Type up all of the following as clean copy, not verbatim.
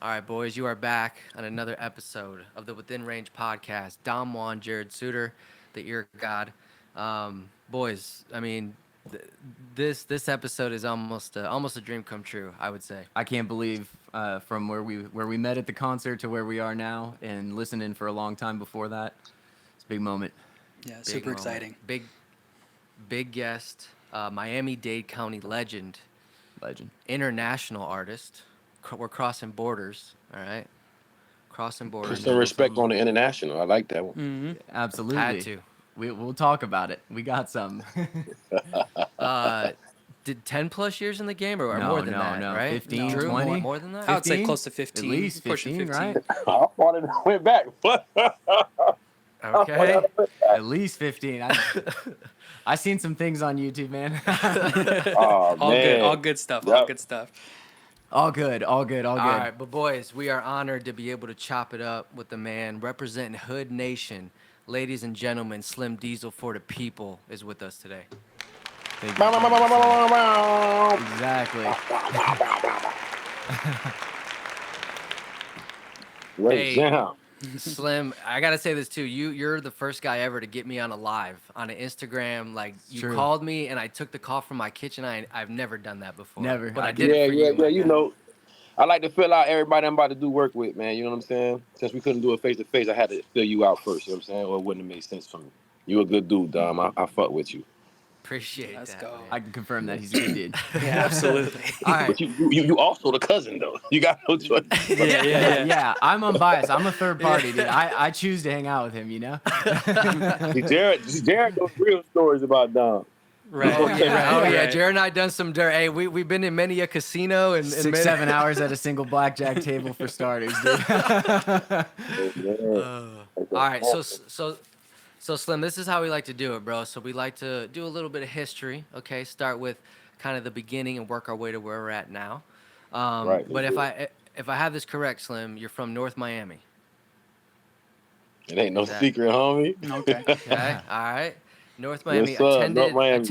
All right, boys, you are back on another episode of the Within Range podcast. Dom Juan, Jared Suter, the Eargawd. Boys, I mean, this episode is almost a dream come true. I would say. I can't believe from where we met at the concert to where we are now, and listening for a long time before that. It's a big moment. Yeah, Big super moment. exciting. Big guest. Miami-Dade County legend, Legend. international artist. We're crossing borders. All right, crossing Put borders. some respect on the international. I like that one. Mm-hmm. Absolutely. Had to. We'll talk about it. We got some. Uh, did 10 plus years in the game or No, more than no, that, no. right? 15, Drew, 20? more than that? I would say 15? close to 15. At least pushing 15, right? I thought it went back. Okay. At least 15. I seen some things on YouTube, man. Oh, All man. good, all good stuff. All Yep. good stuff. All good, all good, all good. All right, but boys, we are honored to be able to chop it up with the man representing Hood Nation. Ladies and gentlemen, Slim Diesel for the people is with us today. Thank you. Bow, bow, bow, bow, bow, bow, bow. Exactly. Wait, Hey. down. Slim, I gotta say this too. You're the first guy ever to get me on a live on an Instagram. Like you True. called me and I took the call from my kitchen. I've never done that before. Never. But I I did Yeah, it for yeah, you, yeah. my You guy. know, I like to fill out everybody I'm about to do work with, man. You know what I'm saying? Since we couldn't do it face to face, I had to fill you out first. You know what I'm saying? Or it wouldn't have made sense for me. You a good dude, Dom. I fuck with you. Appreciate Let's that. go. Man. I can confirm that he's a good dude. Yeah, absolutely. All right. But you also the cousin though. You got no choice. Yeah, I'm unbiased. I'm a third party, dude. I choose to hang out with him, you know? See, Jared knows real stories about Dom. Right. Oh yeah, right, yeah. right. Jared and I done some dirt. Hey, we've been in many a casino and 6-7 hours at a single blackjack table for starters, dude. All right, so Slim, this is how we like to do it, bro. So we like to do a little bit of history. Okay, start with kind of the beginning and work our way to where we're at now. Right, But let's if I have this correct, Slim, you're from North Miami. It ain't no That- secret, homie. Okay. Okay, all right. North Miami. Yes, sir. North Miami.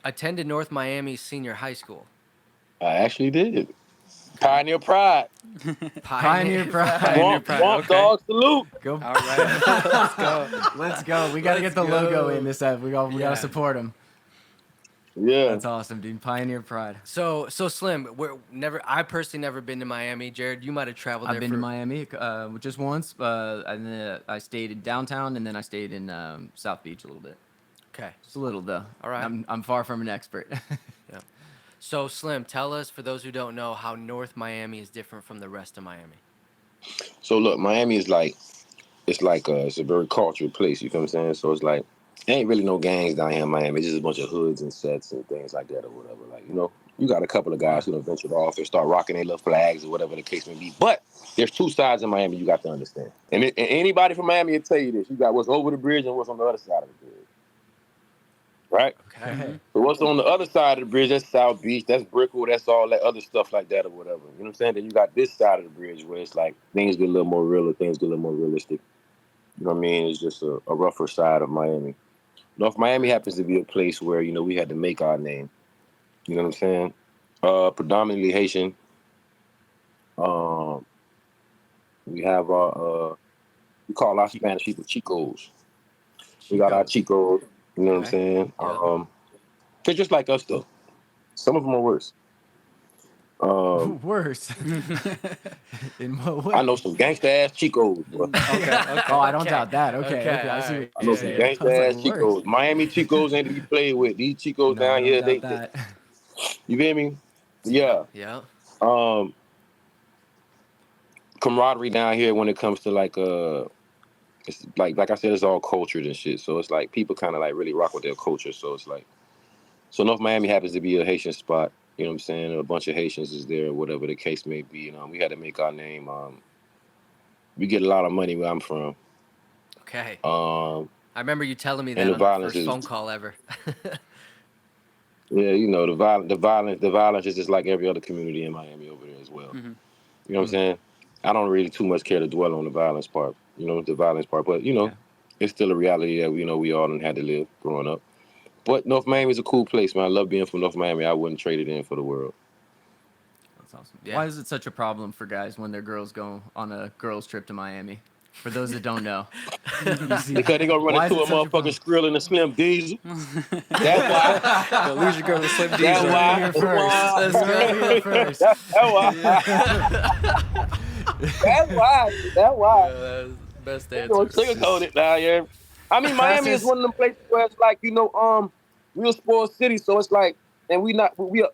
Attended North Miami Senior High School. I actually did. Pioneer Pride. Pioneer Pride. Pioneer Swamp, Pride, Swamp okay. Dog salute. Go. All right. Let's go. Let's go. We got to get the logo in this up. We got Yeah. to support him. Yeah. That's awesome, dude. Pioneer Pride. So Slim, I personally never been to Miami. Jared, you might have traveled there. I've been to Miami just once, and then I stayed in downtown, and then I stayed in South Beach a little bit. Okay. Just a little, though. All right. I'm far from an expert. So Slim, tell us, for those who don't know, how North Miami is different from the rest of Miami. So look, Miami is like it's a very cultural place. You feel what I'm saying? So it's like there ain't really no gangs down here in Miami. It's just a bunch of hoods and sets and things like that or whatever. Like you got a couple of guys who done ventured off and start rocking their little flags or whatever the case may be. But there's two sides in Miami you got to understand. And anybody from Miami will tell you this. You got what's over the bridge and what's on the other side of the bridge. Right? Okay. So what's on the other side of the bridge, that's South Beach, that's Brickell, that's all that other stuff like that or whatever. You know what I'm saying? Then you got this side of the bridge where it's like things get a little more real, things get a little more realistic. You know what I mean? It's just a rougher side of Miami. North Miami happens to be a place where, we had to make our name. You know what I'm saying? Predominantly Haitian. We have we call our Spanish people Chicos. We got our Chicos. You know what I'm saying? Yeah. They're just like us, though. Some of them are worse. Worse. In what way? I know some gangsta-ass Chicos. Bro. Okay. Oh, I don't Okay. doubt that. Okay, Okay. I see alright. what I know you're some saying. I was gangsta-ass like, Chicos. worse. Miami Chicos ain't to be played with. These Chicos No, I down don't here, doubt they that. you feel me? Yeah. Yeah. Camaraderie down here when it comes to it's like I said, it's all cultured and shit. So it's like people kind of like really rock with their culture. So it's like, so North Miami happens to be a Haitian spot. You know what I'm saying? A bunch of Haitians is there, whatever the case may be. And we had to make our name. We get a lot of money where I'm from. Okay. Um, I remember you telling me that and the on the violence first is, phone call ever. yeah, the violence is just like every other community in Miami over there as well. Mhm. You know what I'm saying? I don't really too much care to dwell on the violence part. The violence part, but Yeah. it's still a reality that we all done had to live growing up. But North Miami is a cool place, man. I love being from North Miami. I wouldn't trade it in for the world. That's awesome. Yeah. Why is it such a problem for guys when their girls go on a girls trip to Miami? For those that don't know, you see, Because they gonna run why is into it a such a motherfucking Skrill and a Slim Diesel. That's why. Go lose your girl to Slim That's Diesel. why. Here That's first. why. Let's go here first. That's why. That's why. That's why. Best They gonna answer. sugarcoat it now, yeah. I mean, Miami is Fastest. one of them places where it's like, we're a spoiled city, so it's like, and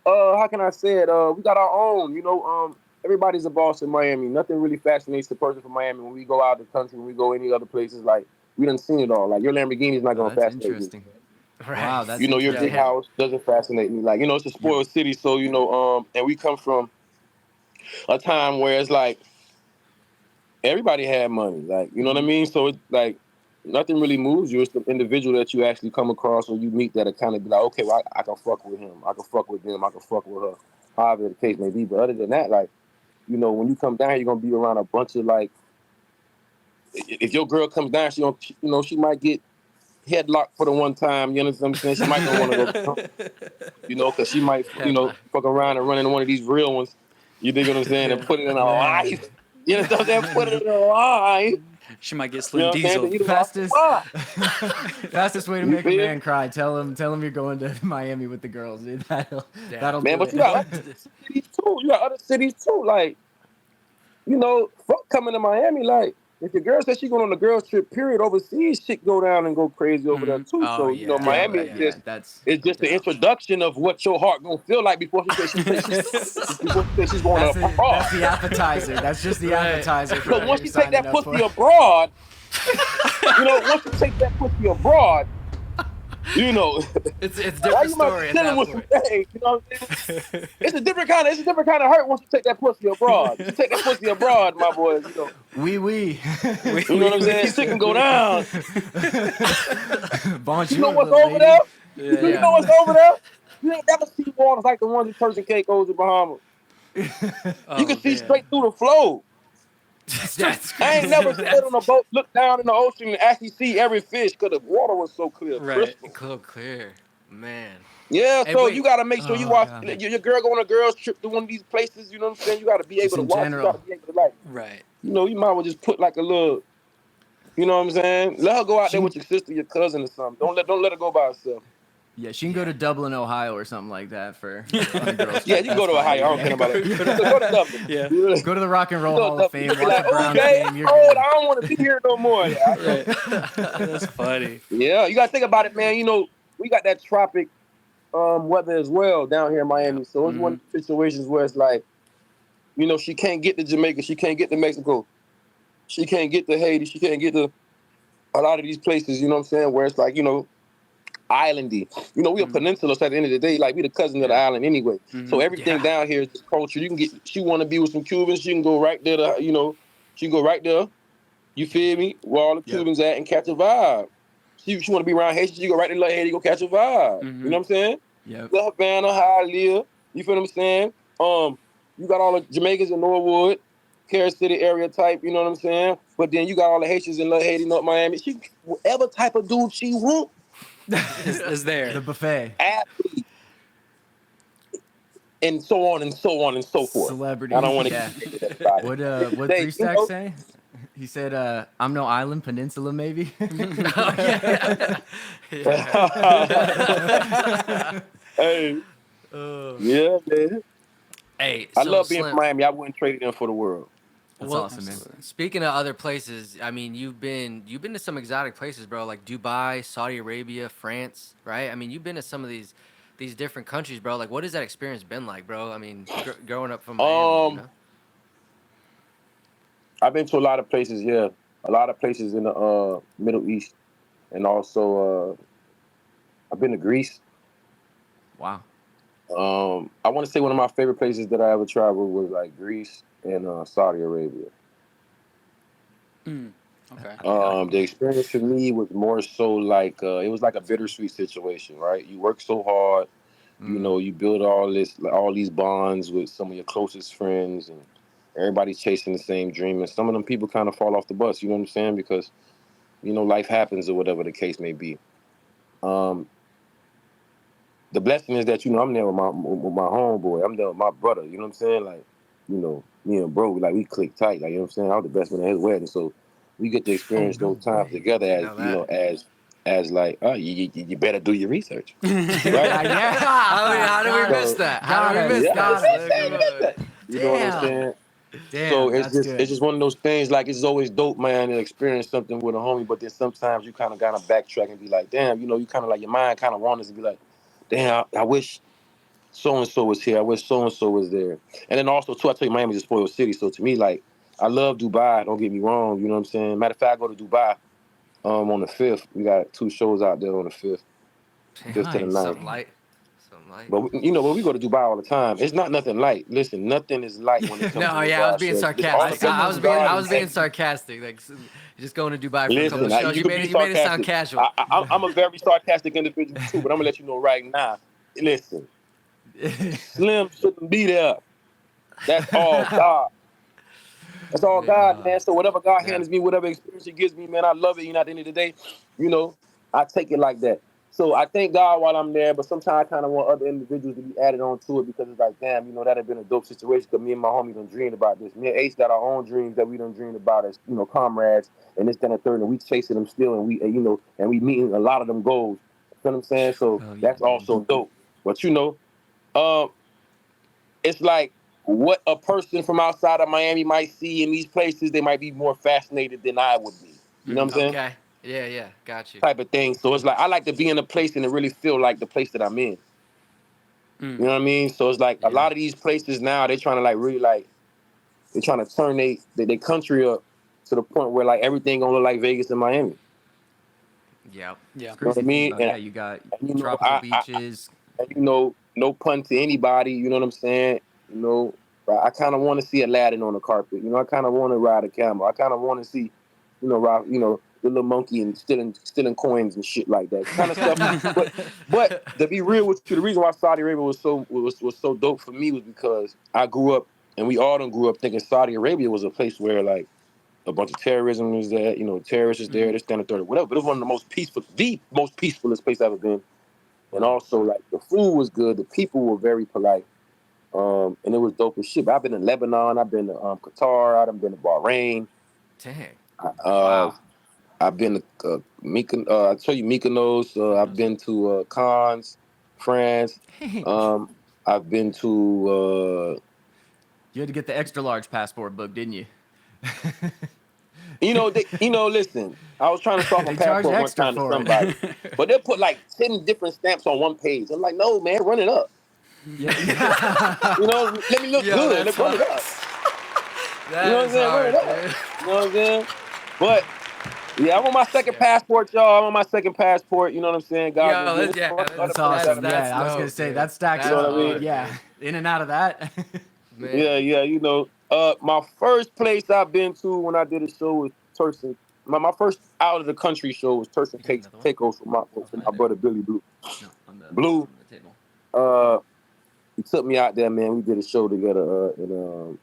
how can I say it? We got our own, everybody's a boss in Miami. Nothing really fascinates the person from Miami when we go out of the country, when we go any other places. Like, we done seen it all. Like, your Lamborghini is not Oh, gonna that's fascinate me. interesting. Right. Wow, that's Your big interesting. house doesn't fascinate me. Like, it's a spoiled city, so and we come from a time where it's like everybody had money. Like, you know what I mean? So it's like nothing really moves you. It's the individual that you actually come across or you meet that kind of be like, okay, well, I can fuck with him. I can fuck with them. I can fuck with her. However the case may be. But other than that, like, when you come down here, you're gonna be around a bunch of like, if your girl comes down, she might get headlocked for the one time. You understand what I'm saying? She might not want to go, because she might, fuck around and run into one of these real ones. You dig what I'm saying? And put it in her life. You know what I'm saying? Put it in her life. She might get You Slim know what I'm saying? Diesel. So you Fastest, why? fastest way to You make a feel? man cry. Tell him you're going to Miami with the girls, dude. That'll Man, do but it. you got other cities too. You got other cities too. Like, fuck coming to Miami. Like, if your girl says she going on a girls trip, period, overseas, shit go down and go crazy over there too. Oh, So, yeah. Miami Yeah, is that's it's just the introduction of what your heart gonna feel like before she says she's going that's abroad. the appetizer. That's just the Right. appetizer. For Because what once you're you take that signing up pussy for. abroad, once you take that pussy abroad, It's why different you might story be at dealing that with some point. things, you know what I'm saying? It's a different kind of hurt once you take that pussy abroad. You take that pussy abroad, my boy, Oui. you know what I'm saying? Shit can go down. Bonjour, You know what's little over lady. there? Yeah. You know what's over there? You ain't never see waters like the ones in Turks and Caicos in Bahamas. You can Oh, see man. straight through the flow. That's I ain't never stood on a boat, looked down in the ocean, and actually see every fish because the water was so clear, Right. crystal. clear, man. Yeah, Hey, so you wait. gotta make sure you Oh watch god. your girl go on a girls trip to one of these places. You know what I'm saying? You gotta be Just able to in watch. You gotta general. be able to like. Right. You might as well just put like a little. You know what I'm saying? Let her go out there with your sister, your cousin, or something. Don't let her go by herself. Yeah, she can go to Dublin, Ohio, or something like that for on a girls Yeah, trip. you can go to That's Ohio. I don't fine. care about it. Go to Dublin. Yeah. Go to the Rock and Roll Go to Hall of Dublin. Fame. Be Watch like, a Browns okay, game. I'm You're old. good. I don't want to be here no more. Yeah, Right. That's funny. yeah. You gotta think about it, man. We got that tropic weather as well down here in Miami. So it's one of the situations where it's like, she can't get to Jamaica, she can't get to Mexico, she can't get to Haiti, she can't get to a lot of these places. You know what I'm saying? Where it's like, islandy. We a peninsula. So at the end of the day, like we the cousin of the island anyway. So everything down here is just culture. You can get. She want to be with some Cubans. She can go right there. She can go right there. You feel me? Where all the Yep. Cubans at and catch a vibe. She want to be around Haiti. She go right there, like Haiti, go catch a vibe. You know what I'm saying? Yep. The Havana, Hialeah. You feel what I'm saying? You got all the Jamaicans in Norwood, Carol City area type. You know what I'm saying? But then you got all the Haitians in Haiti, North Miami. She whatever type of dude she want. Is there. The buffet. Athlete, and so on and so on and so forth. Celebrity. I don't want to Yeah. keep thinking about it. What Three Stacks say? He said, "I'm no island, peninsula, maybe." Hey, yeah, man. Hey, I so love being from Slim. Miami. I wouldn't trade it in for the world. That's Well, awesome, man. speaking of other places, I mean, you've been to some exotic places, bro, like Dubai, Saudi Arabia, France, right? I mean, you've been to some of these different countries, bro. Like, what has that experience been like, bro? I mean, growing up from Miami, I've been to a lot of places. Yeah, a lot of places in the Middle East, and also I've been to Greece. Wow. I want to say one of my favorite places that I ever traveled was like Greece and Saudi Arabia. Okay. The experience for me was more so like it was like a bittersweet situation, right? You work so hard, you build all these bonds with some of your closest friends, and everybody's chasing the same dream. And some of them people kind of fall off the bus. You know what I'm saying? Because life happens or whatever the case may be. the blessing is that, you know, I'm there with my homeboy. I'm there with my brother. You know what I'm saying? Like, you know, me and bro, like, we click tight. Like, you know what I'm saying? I was the best man at his wedding. So we get to experience no those times way. together Didn't as, know you know, as like, oh, you better do your research. Right? Yeah. How do we Got miss it. that? How Got do we it. miss Yeah, Got that? it. Come on. you know what I'm Damn. saying? Damn. So That's good. it's just one of those things. Like, it's always dope, man, to experience something with a homie. But then sometimes you kind of gotta backtrack and be like, damn, you know, you kind of like, your mind kind of wanders to be like, damn, I wish so and so was here. I wish so and so was there. And then also too, I tell you, Miami's a spoiled city. So to me, like, I love Dubai. Don't get me wrong. You know what I'm saying? Matter of fact, I go to Dubai on the 5th. We got 2 shows out there on the 5th, 5th to the Nice. 9th. Something light. Something light. But you know, we go to Dubai all the time. It's not nothing light. Listen, nothing is light when it comes to No, what yeah, I was God being says. sarcastic. some I of was them being, God I was is- being sarcastic. Like, just going to Dubai for a couple Listen, shows. you You can be made it sound sarcastic. casual. I'm a very sarcastic individual too, but I'm gonna let you know right now. Listen, Slim shouldn't be there. That's all God. That's all God, man. So whatever God Yeah. hands me, whatever experience He gives me, man, I love it. You know, at the end of the day, you know, I take it like that. So I thank God while I'm there, but sometimes I kind of want other individuals to be added on to it because it's like, damn, you know, that'd have been a dope situation because me and my homie done dreamed about this. Me and Ace got our own dreams that we done dreamed about as, you know, comrades and this, that, and the third, and we chasing them still, and you know, and we meeting a lot of them goals. You know what I'm saying? So Oh, yeah, that's dude. also dope. But you know, it's like what a person from outside of Miami might see in these places, they might be more fascinated than I would be. You know what I'm saying? Okay. Yeah. Got you. Type of thing. So it's like I like to be in a place and to really feel like the place that I'm in. You know what I mean? So it's like a lot of these places now, they're trying to like really like they're trying to turn they country up to the point where like everything gonna look like Vegas and Miami. Yep. Yeah. You know what I mean? Oh, yeah, you got and, you know, tropical beaches. and, you know, no pun to anybody. You know what I'm saying? You know, I kind of want to see Aladdin on the carpet. You know, I kind of want to ride a camel. I kind of want to see, you know, ride, you know, the little monkey and stealing coins and shit like that kind of stuff. But to be real with you, the reason why Saudi Arabia was so dope for me was because I grew up and we all done grew up thinking Saudi Arabia was a place where like a bunch of terrorism was there, you know, terrorists is there, this, that, and the third, whatever. But it was one of the most peacefulest place I've ever been. And also, like, the food was good. The people were very polite. And it was dope as shit. But I've been in Lebanon. I've been to Qatar. I've been to Bahrain. Dang. Wow. I've been to I tell you, Mykonos. I've been to Cannes, France. I've been to... You had to get the extra large passport book, didn't you? listen, I was trying to start They a charge passport one extra time to for it. somebody. But they'll put like 10 different stamps on one page. I'm like, no, man, run it up. Yeah. You know, let me look good. That's Let's run it up. That You know what I'm is saying? Run hard, it up. dude. You know what I'm saying? But yeah, I'm on my second passport, y'all. I'm on my second passport. You know what I'm saying? God Yo, just yeah, other That's places awesome. that's Yeah, I was gonna dope, say dude. that stacks That's up. what I mean? hard, Yeah, dude. in and out of that. Man. Yeah, you know. My first place I've been to when I did a show was Turks and my first out of the country show was Turks and You got another one? Caicos for my brother Billy Blue. No, on Blue, the table. he took me out there, man. We did a show together in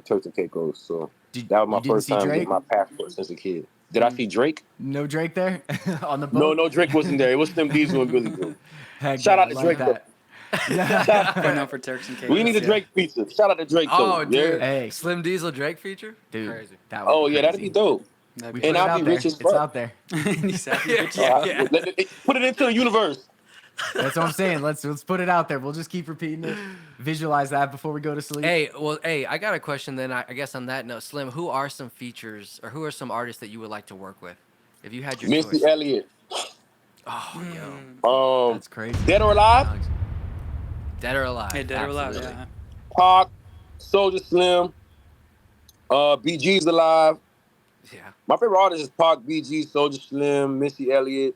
Turks and Caicos. So that was my You didn't first see time Drake? getting my passport since a kid. Did I see Drake? No Drake there on the No, boat. no, Drake wasn't there. It was Slim Diesel and Billy Blue. Heck Shout yeah, out I to like Drake though. that. Yeah. Putting on for Turks and Caicos. We need a Drake feature. Shout out to Drake though. Oh, Yeah. dude. Hey. Slim Diesel Drake feature? Dude, Crazy. that would Oh be yeah, that'd crazy. be dope. That'd We be put And it I'll out be there. rich as It's fuck. out there. He's happy Yeah, rich yeah, as yeah. Put it into the universe. That's what I'm saying. Let's put it out there. We'll just keep repeating it. Visualize that before we go to sleep. Hey, I got a question then. I guess on that note, Slim, who are some features or who are some artists that you would like to work with? If you had your Missy choice. Elliott. Oh, yo. That's crazy. Dead or Alive, Dead or alive. Hey, dead or alive, Absolutely. yeah. Pac, Soldier Slim, BG's alive. Yeah. My favorite artist is Pac, BG, Soldier Slim, Missy Elliott,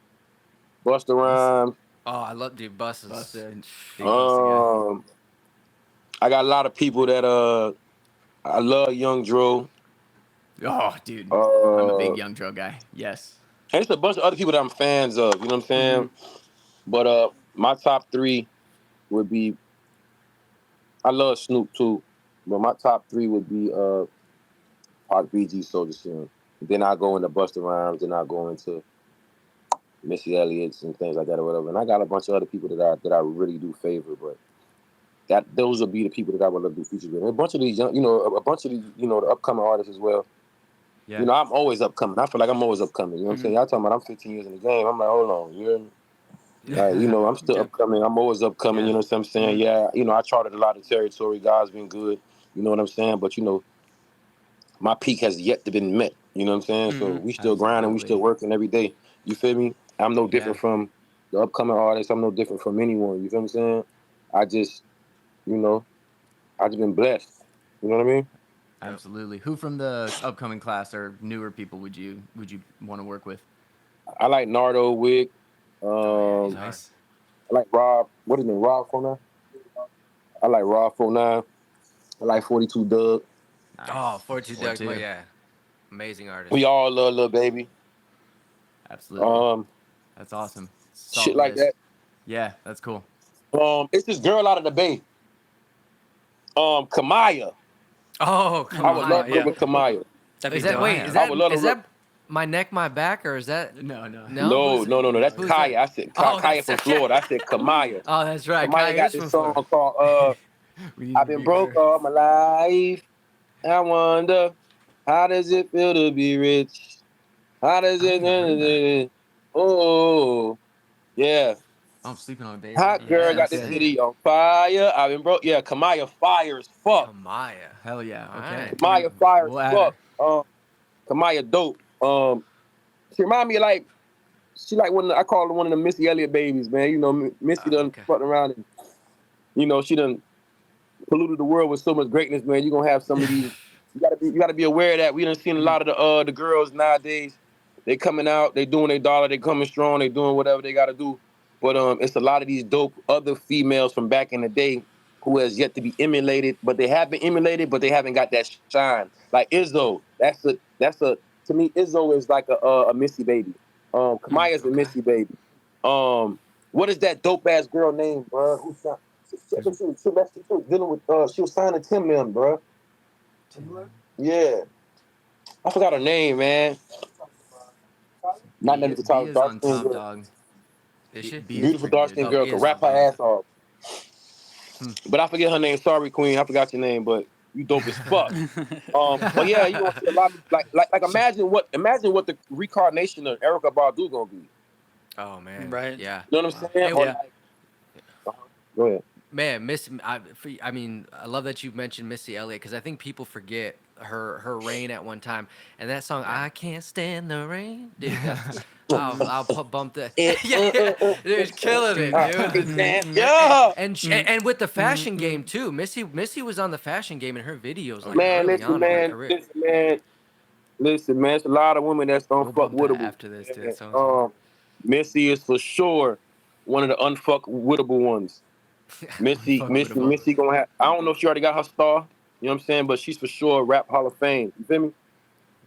Busta Rhymes. Oh, I love dude buses. Busta. I got a lot of people that I love Young Dro. Oh, dude. I'm a big And Young Dro guy. Yes. it's a bunch of other people that I'm fans of, you know what I'm saying? But my top 3 would be, I love Snoop too, but my top 3 would be Pac, BG, Soldier Slim. Then I go into Busta Rhymes, then I go into Missy Elliott's and things like that or whatever. And I got a bunch of other people that I really do favor, but those will be the people that I would love to do features with. And a bunch of these young, a bunch of these, the upcoming artists as well. Yeah. I'm always upcoming. I feel like I'm always upcoming. You know what I'm saying? Y'all talking about I'm 15 years in the game. I'm like, hold on, you hear me? I'm still upcoming. I'm always upcoming. Yeah. You know what I'm saying? Yeah. I charted a lot of territory. God's been good. You know what I'm saying? But my peak has yet to been met. You know what I'm saying? So we still grinding. We still working every day. You feel me? I'm no different from the upcoming artists. I'm no different from anyone. You feel what I'm saying? I just been blessed. You know what I mean? Absolutely. Who from the upcoming class or newer people would you want to work with? I like Nardo Wick. Nice. I like Rob. What is his name? Rob 49. I like Rob 49. I like 42 Doug. Nice. Oh, 42 Doug. 42. Yeah. Amazing artist. We all love Lil Baby. Absolutely. That's awesome. Shit like that. Yeah, that's cool. It's this girl out of the Bay. Kamaya. Oh, come I would love to yeah. work with Kamaya. That'd Is be that dope. wait? I would love to Is that My Neck, My Back, or is that No. no? No. That's who's Kaya. that? I said Oh, Kaya from Florida. I said Kamaya. Oh, that's right. Kamaya got is this from song Florida. called I've been broke all my life. I wonder, how does it feel to be rich? How does it? Oh, yeah. I'm sleeping on a baby. Hot girl got the city on fire. I've been broke. Yeah, Kamaya fire as fuck. Kamaya. Hell yeah. Okay. Alright. Kamaya fire We'll as add fuck. Kamaya dope. She remind me of she like I call her one of the Missy Elliott babies, man. Missy done fucked around and she done polluted the world with so much greatness, man. You're gonna have some of these. You gotta be aware of that. We done seen a lot of the girls nowadays. They coming out, they doing their dollar, they coming strong, they doing whatever they gotta do. But it's a lot of these dope other females from back in the day who has yet to be emulated, but they have been emulated, but they haven't got that shine. Like Izzo, that's a to me, Izzo is like a Missy baby. Kamaya's a Missy baby. What is that dope ass girl name, bro? She was signed to Tim, bro. Yeah, I forgot her name, man. Not B nothing to talk is dark on skin top, girl. dog. Is she? B is Beautiful pretty dark good. skin Oh, girl B could is rap her on ass top. off. But I forget her name. Sorry, Queen. I forgot your name, but you dope as fuck. But yeah, you gonna see a lot of like imagine what the reincarnation of Erykah Badu gonna be. Oh man. Right. Yeah. You know what I'm saying? Hey, Or yeah. Go ahead. Man, I mean, I love that you mentioned Missy Elliott because I think people forget her reign at one time, and that song "I Can't Stand the Rain," dude. I'll bump that. Yeah, dude, killing it, dude. Yeah. And with the fashion game too. Missy was on the fashion game in her videos like Man, early on in her career. listen, man. It's a lot of women that's gonna We'll fuck bump that wittable. after this, dude. That sounds fun. Missy is for sure one of the unfuck wittable ones. Missy gonna have. I don't know if she already got her star. You know what I'm saying? But she's for sure Rap Hall of Fame. You feel me?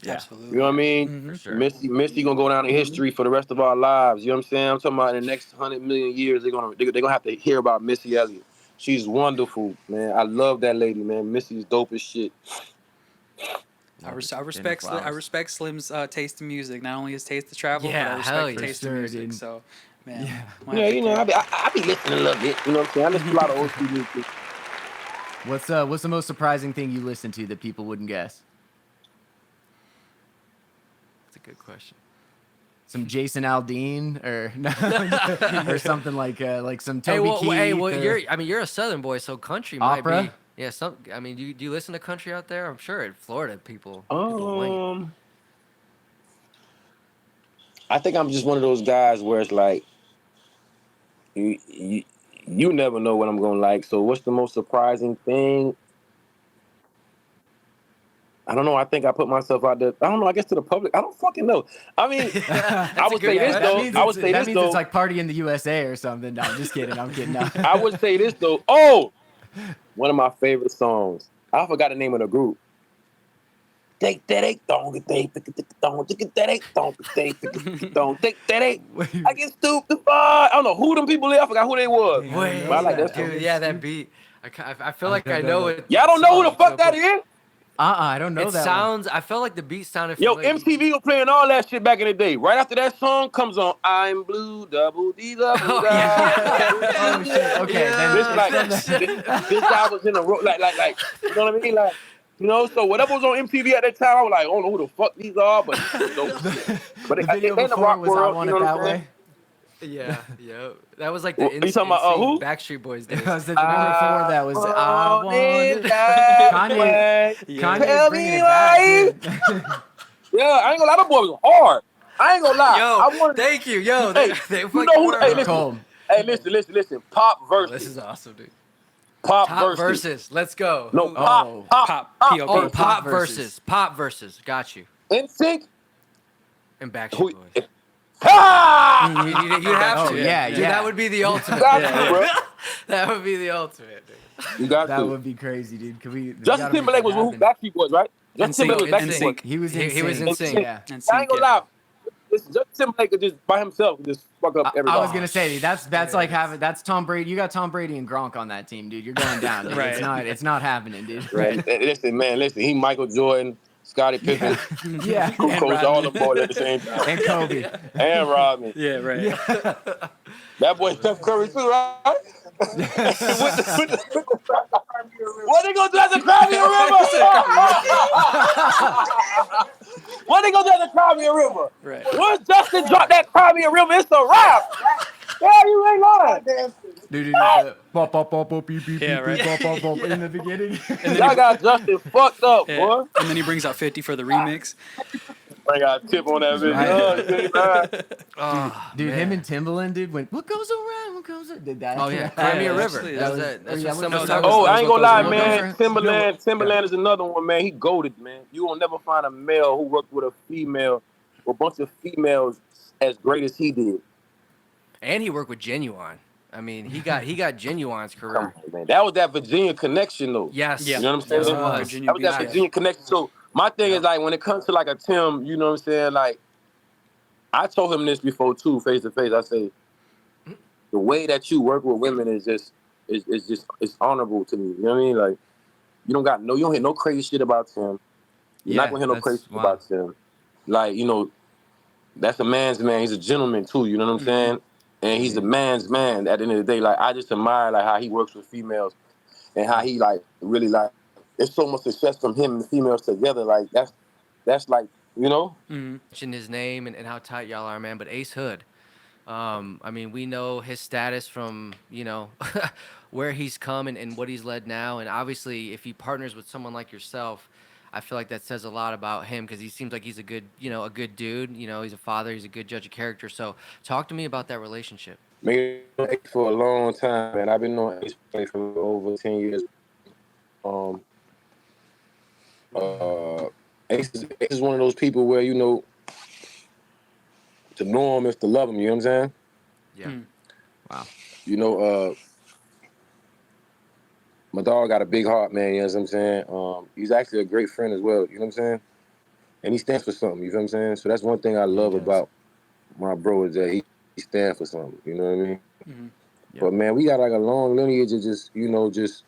Yeah. Absolutely. You know what I mean? For sure. Missy gonna go down in history for the rest of our lives. You know what I'm saying? I'm talking about in the next 100 million years, they're gonna have to hear about Missy Elliott. She's wonderful, man. I love that lady, man. Missy's dope as shit. I respect Slim's taste in music. Not only his taste to travel, Yeah, but I hell respect yeah. the taste For in sure, music. dude. So, man, Yeah. Yeah, I be listening a little bit. You know what I'm saying? I listen to a lot of old school music. What's the most surprising thing you listen to that people wouldn't guess? That's a good question. Some Jason Aldean or something like some Toby Keith. Well, or you're a Southern boy, so country opera? might be. Yeah, do you listen to country out there? I'm sure in Florida people wing it. I think I'm just one of those guys where it's like you never know what I'm gonna like. So what's the most surprising thing? I don't know. I think I put myself out there. I don't know. I guess to the public. I don't fucking know. I mean, I would say this though. That means it's like Party in the USA or something. No, I'm just kidding. I'm kidding. No. I would say this though. Oh, one of my favorite songs. I forgot the name of the group. Take that eight, don't get that eight. I get stupid. I don't know who them people is. I forgot who they was. Wait, But I like that song. dude, yeah, that beat. I feel like I know it. Y'all don't know who the fuck that is? I don't know It that sounds. I felt like the beat sounded. Yo, familiar. MTV was playing all that shit back in the day. Right after that song comes on, I'm blue, double D, double Oh, da. yeah. one. Oh shit. Okay, then This like it's from the- this guy was in the road, like, you know what I mean? Like, you know, so whatever was on MTV at that time, I was like, I don't know who the fuck these are, but this is dope shit. But the video they in the before rock was I world, Want you It know That what I'm saying? Way. Yeah, yeah. That was like the What, you talking about, who? Backstreet Boys days. I said the one before that was I Want It. that Kanye, way. Kanye's Tell bringing me it back, dude. Yeah, I ain't gonna lie, that boy was hard. I ain't gonna lie. Yo, I wanted, thank you. Yo, hey, they you fucking know who? were Hey, hard. listen. Cold. Hey, listen. Pop Oh, versus. this is awesome, dude. Pop Top versus. versus. Let's go. No, Who- pop Pop. Oh, P.O.P. pop versus. versus. Pop versus. Got you. NSYNC. And Backstreet Who? Boys. Ha! You'd have Oh, to. yeah, Dude, yeah. that would be the ultimate. Got Yeah, you, bro. That would be the ultimate, dude. You got That to. would be crazy, dude. Could we? Justin Timberlake was who? Backstreet Boys, right? Justin NSYNC. Timberlake was Backstreet Boys. NSYNC. He was in. He was in sync. Yeah. I ain't gonna lie. Listen, Justin Timberlake could just by himself just fuck up everybody. I was gonna say, dude, that's like Yes. having that's Tom Brady. You got Tom Brady and Gronk on that team, dude. You're going down, dude. Right. It's not happening, dude. Right. Listen. He Michael Jordan, Scottie Pippen, Yeah. who And coached all the Rodman. boys at the same time, And Kobe. and Rodman. Yeah, right. Yeah. That boy Steph Curry too, right? What they gonna do at the Crimea River? What they gonna do at the Crimea River? Right. Once Justin dropped that Crimea River, it's a wrap. Yeah, you ain't lying. Dude, bop, bop, bop, bop, beep, beep, Yeah, beep, right. bop, bop, bop, in the beginning. Y'all got Justin fucked up, Yeah. boy. And then he brings out 50 for the remix. I got a tip on that video. Right. Oh, shit, man. Oh, Dude, man. him and Timbaland, dude, went, what goes around, did that. Oh, yeah. Yeah, Crimea River. actually, That was that it. That's was- what yeah, someone that talking was- Oh, about. I ain't gonna lie, goes man. around. Timberland is another one, man. He goated, man. You will never find a male who worked with a female, or a bunch of females as great as he did. And he worked with Genuine. I mean, he got Genuine's Come career. on, man. That was that Virginia connection, though. Yes. Yeah. You know what I'm saying? Yes, it Yeah. was. Virginia That was Beach. that Yeah. Virginia connection. So my thing is like when it comes to like a Tim, you know what I'm saying? Like I told him this before too, face to face. I say the way that you work with women is just it's honorable to me. You know what I mean? Like you don't hear no crazy shit about Tim. You're not gonna hear no crazy shit about Tim. Like, you know, that's a man's man. He's a gentleman too, you know what I'm saying? And he's a man's man at the end of the day. Like I just admire like how he works with females and how he like really like there's so much success from him and the females together. Like that's like, you know? Mhm. Mention his name and how tight y'all are, man. But Ace Hood, I mean, we know his status from, you know, where he's come and what he's led now. And obviously, if he partners with someone like yourself, I feel like that says a lot about him because he seems like he's a good, you know, a good dude. You know, he's a father. He's a good judge of character. So talk to me about that relationship. Made Ace for a long time, and I've been knowing Ace for over 10 years. Ace is one of those people where, you know, to know him is to love him, you know what I'm saying? Yeah. Mm. Wow. You know, my dog got a big heart, man, you know what I'm saying? He's actually a great friend as well, you know what I'm saying? And he stands for something, you know what I'm saying? So that's one thing I love does. about my bro is that he stands for something, you know what I mean? Mhm. Yeah. But man, we got like a long lineage of just, you know, just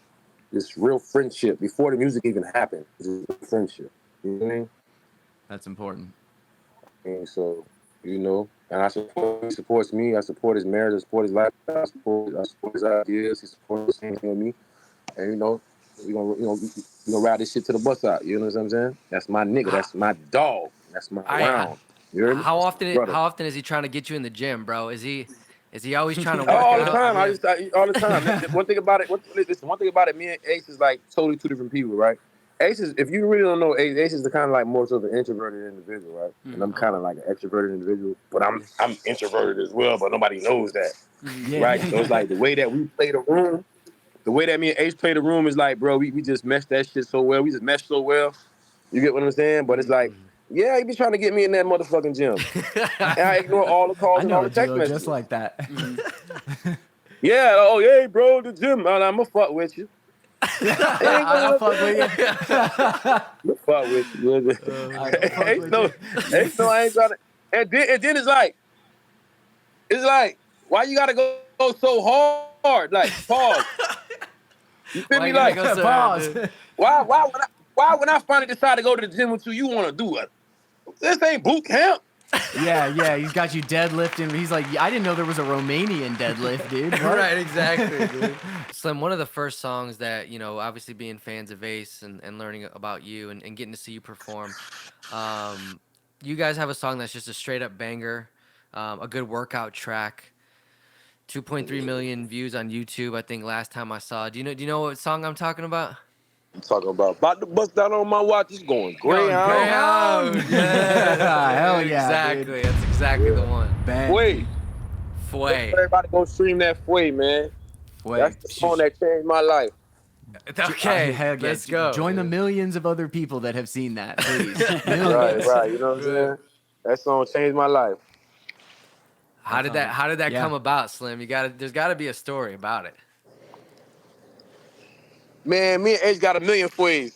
this real friendship before the music even happened. Just friendship, you know what I mean? That's important. And so, you know, and he supports me. I support his marriage. I support his life. I support his ideas. He supports the same thing with me. And you know, we gonna ride this shit to the bus out. You know what I'm saying? That's my nigga. That's my dog. That's my round. You heard me? How often? Brother. How often is he trying to get you in the gym, bro? Is he always trying to work All out? the time. I mean, All the time. One thing about it. One thing about it. Me and Ace is like totally two different people, right? Ace is, if you really don't know, Ace is the kind of like more sort of an introverted individual, right? And I'm kind of like an extroverted individual, but I'm introverted as well, but nobody knows that, Yeah. right? So it's like the way that we play the room, the way that me and Ace play the room is like, bro, we just mesh that shit so well. We just mesh so well. You get what I'm saying? But it's like, yeah, he be trying to get me in that motherfucking gym. And I ignore all the calls I and know all a the text duo messages. just like that. Yeah, oh, yeah, bro, the gym. I'm going to fuck with you. I'll fuck with you. I'm fuck with you. Ace with know I ain't trying to. And then it's like, why you gotta go so hard? Like, pause. You feel Why me? you gotta Like, go so hard, Pause. dude? why why when I finally decide to go to the gym with you want to do it? This ain't boot camp. Yeah, he's got you deadlifting. He's like, I didn't know there was a Romanian deadlift, dude. What? Right, exactly, dude. Slim, one of the first songs that, obviously being fans of Ace and learning about you and getting to see you perform, you guys have a song that's just a straight up banger, a good workout track. 2.3 million views on YouTube, I think last time I saw. Do you know what song I'm talking about? I'm talking about to bust down on my watch. It's going Greyhound. Yeah. Hell yeah, exactly. dude. That's exactly the one. Bang. Wait. Fway. Everybody go stream that Fway, man. That's the song that changed my life. Okay, Hell yeah. let's go. Join the millions of other people that have seen that, please. Right. You know what I'm saying? That song changed my life. How did that Yeah. come about, Slim? There's gotta be a story about it. Man, me and Edge got a million Fways.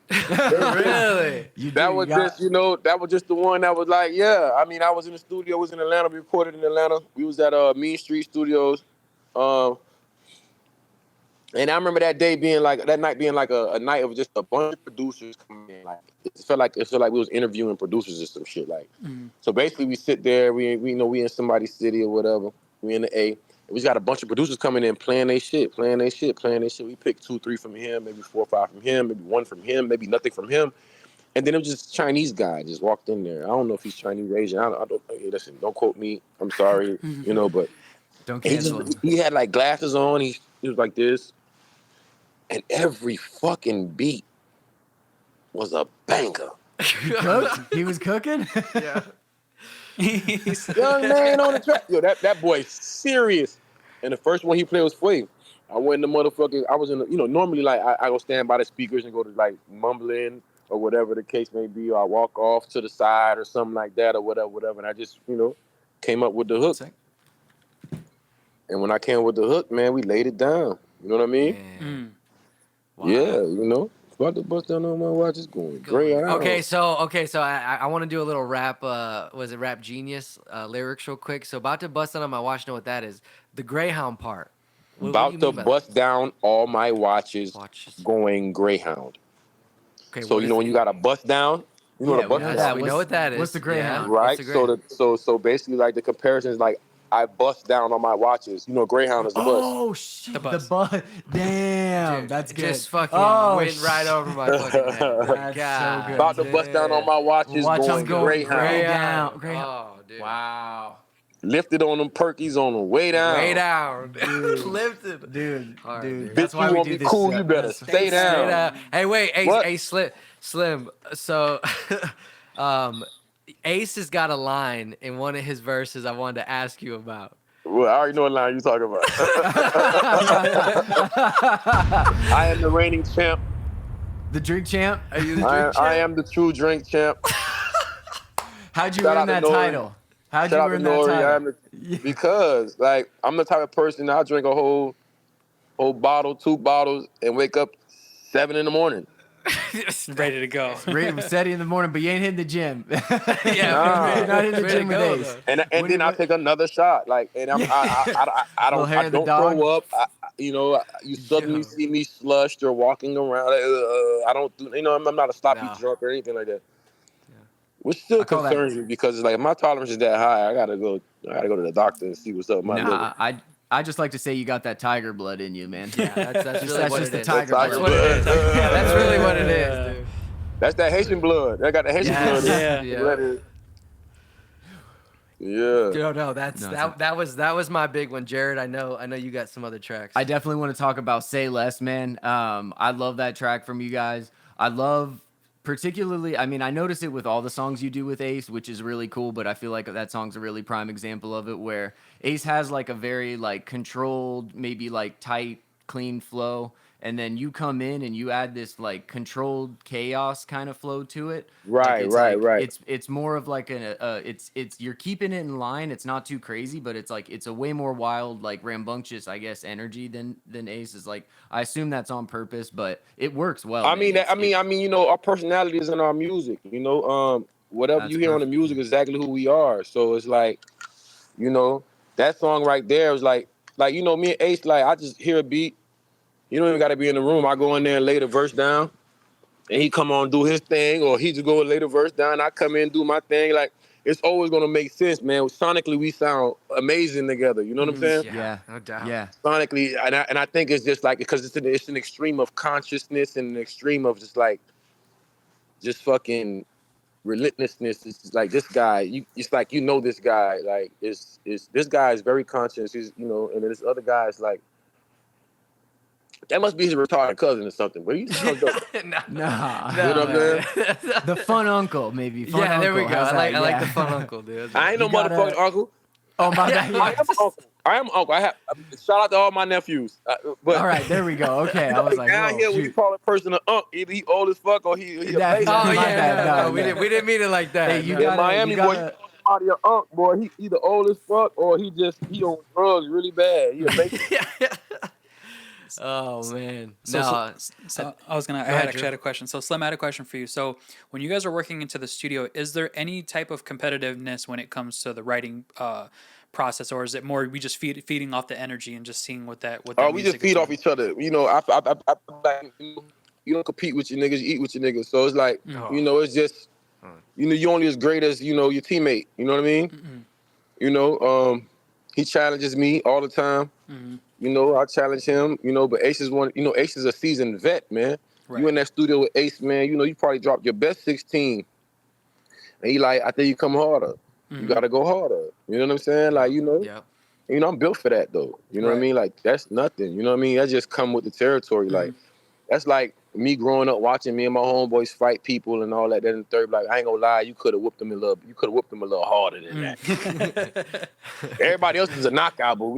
Really? That was just the one that was like, yeah. I mean, I was in the studio, was in Atlanta, we recorded in Atlanta. We was at Mean Street Studios. And I remember that night being like a night of just a bunch of producers coming in. Like it felt like we was interviewing producers or some shit. Like, so basically we sit there, we in somebody's city or whatever. We in the A. And we just got a bunch of producers coming in playing their shit. We picked 2, 3 from him, maybe 4 or 5 from him, maybe 1 from him, maybe nothing from him. And then it was just a Chinese guy just walked in there. I don't know if he's Chinese or Asian. I don't. Hey, listen, don't quote me. I'm sorry, but Don't cancel him. he had like glasses on. He was like this. And every fucking beat was a banger. He was cooking? Yeah. Young man on the track. Yo, that boy's serious. And the first one he played was Fway. I went in the motherfucking, I was in the, normally like I go stand by the speakers and go to like mumbling or whatever the case may be, or I walk off to the side or something like that or whatever. And I just, came up with the hook. And when I came with the hook, man, we laid it down. You know what I mean? Wow. Yeah, about to bust down on my watch. It's going Greyhound. Okay, so I want to do a little rap. Was it Rap Genius lyrics real quick? So about to bust down on my watch. Know what that is? The Greyhound part. What do you About to mean by bust down all my watches, Watches. going Greyhound. Okay, So when you got a bust down, you know what a bust Yes, down we know what that is. What's the Greyhound? Yeah, right? what's the Greyhound? So basically like the comparison is like I bust down on my watches. Greyhound is the bus. Oh shit! The bus. Damn, Dude, that's good. Just fucking went right over my fucking head. That's so good. About to bust down on my watches, Watch going I'm going Greyhound. Oh, dude. Wow. Lifted on them perkies on the way down. Way down. Lifted. Dude. Hard, Dude. dude. That's Bitch, why you we want do me this. cool, you better stay down. Hey, wait, Ace, What? Slim. So, Ace has got a line in one of his verses I wanted to ask you about. Well, I already know what line you talking about. I am the reigning champ. The drink champ. Are you the drink I champ? am the true drink champ. How'd you Shout out earn to that Nori. title? How'd you Shout out to earn that Nori. I am title? because like I'm the type of person I drink a whole bottle, 2 bottles, and wake up 7 in the morning. Ready to go. Steady in the morning, but you ain't hitting the gym. Yeah, Nah. You're not in the ready gym to with go, Ace. though. And What then I take another shot. Like, and I Little hair don't of the dog. throw up. You suddenly see me slushed or walking around. I don't do. I'm not a sloppy No. drunk or anything like that. Which still I call that- concerns me because it's like if my tolerance is that high, I gotta go to the doctor and see what's up with my liver. Nah, I just like to say you got that tiger blood in you, man. Yeah, that's really That's what just it the is. tiger That's blood. what it is. Yeah, that's really what it is, dude. That's that Haitian blood. I got the Haitian blood. Yeah. Yeah. No, No, that was my big one, Jared. I know you got some other tracks. I definitely want to talk about Say Less, man. I love that track from you guys. I love particularly, I mean, I notice it with all the songs you do with Ace, which is really cool, but I feel like that song's a really prime example of it where Ace has like a very like controlled, maybe like tight, clean flow. And then you come in and you add this like controlled chaos kind of flow to it. Right, Like, right. It's more of like it's you're keeping it in line. It's not too crazy, but it's like it's a way more wild, like rambunctious, I guess, energy than Ace is. Like I assume that's on purpose, but it works well. I man. mean, It's- our personality is in our music. Whatever That's you hear on the perfect. music is exactly who we are. So it's like, that song right there is like me and Ace. Like I just hear a beat. You don't even got to be in the room. I go in there and lay the verse down, and he come on do his thing, or he just go lay the verse down, I come in and do my thing. Like, it's always gonna make sense, man. Sonically, we sound amazing together. You know what I'm saying? Yeah, no doubt. Yeah. Sonically, and I think it's just like because it's an extreme of consciousness and an extreme of just fucking relentlessness. It's just like this guy. It's like this guy. Like is this guy is very conscious. He's and this other guy is like. That must be his retarded cousin or something. But he sounds dope. Nah. You know what I'm saying? The fun uncle, maybe. Fun Yeah, there we uncle. go. How's I that? like the Yeah. fun uncle, dude. I ain't no You gotta- motherfucking uncle. Oh my God. I Yeah. am uncle. I am uncle. I have shout out to all my nephews. But All right, there we go. Okay, I was like, down whoa, here when you shoot. call a person an uncle, either he old as fuck or he a That- baby. Oh, Oh my yeah, bad, no, no, we no. didn't mean it like that. Hey, you no. got- In Miami, boy, you call your uncle, boy, he either old as fuck or he on drugs really bad. He a baby. Oh man, So, no. so I was gonna. I ahead, had Drew. a question. So Slim, I had a question for you. So when you guys are working into the studio, is there any type of competitiveness when it comes to the writing process, or is it more we just feeding off the energy and just seeing what that Oh, we music just feed is off doing? each other. I like, you don't compete with your niggas, you eat with your niggas. So it's like, it's just, you're only as great as, your teammate. You know what I mean? He challenges me all the time. I challenge him, but Ace is Ace is a seasoned vet, man. Right. You in that studio with Ace, man, you probably dropped your best 16. And he like, I think you come harder. You got to go harder. You know what I'm saying? Like, Yep. I'm built for that, though. You know what I Right. mean? Like, that's nothing. You know what I mean? That just come with the territory. Like, that's like me growing up watching me and my homeboys fight people and all that. Then the third, like, I ain't gonna lie, you could have whooped them a little harder than that. Everybody else is a knockout, but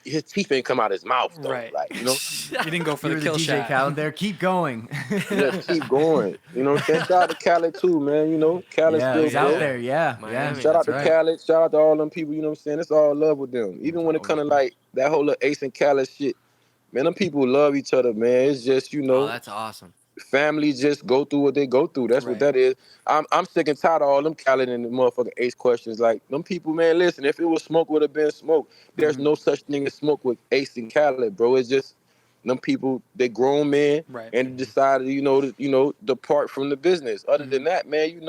his teeth ain't come out his mouth though. Right. Like, You didn't go for You the were kill the DJ shot. Khaled there. Keep going. just keep going. You know what I'm saying? Shout out to Khaled too, man. Khaled's Yeah, still he's out good. there. Yeah, Miami. Shout out That's to right. Khaled. Shout out to all them people. You know what I'm saying? It's all love with them. Even when it comes to like that whole little Ace and Khaled shit, man, them people love each other, man. It's just Oh, that's awesome. families just go through what they go through. That's what that is. I'm sick and tired of all them Khaled and the motherfucking Ace questions. Like them people, man. Listen, if it was smoke, would have been smoke. There's no such thing as smoke with Ace and Khaled, bro. It's just them people. They grown men and decided, to depart from the business. Other than that, man,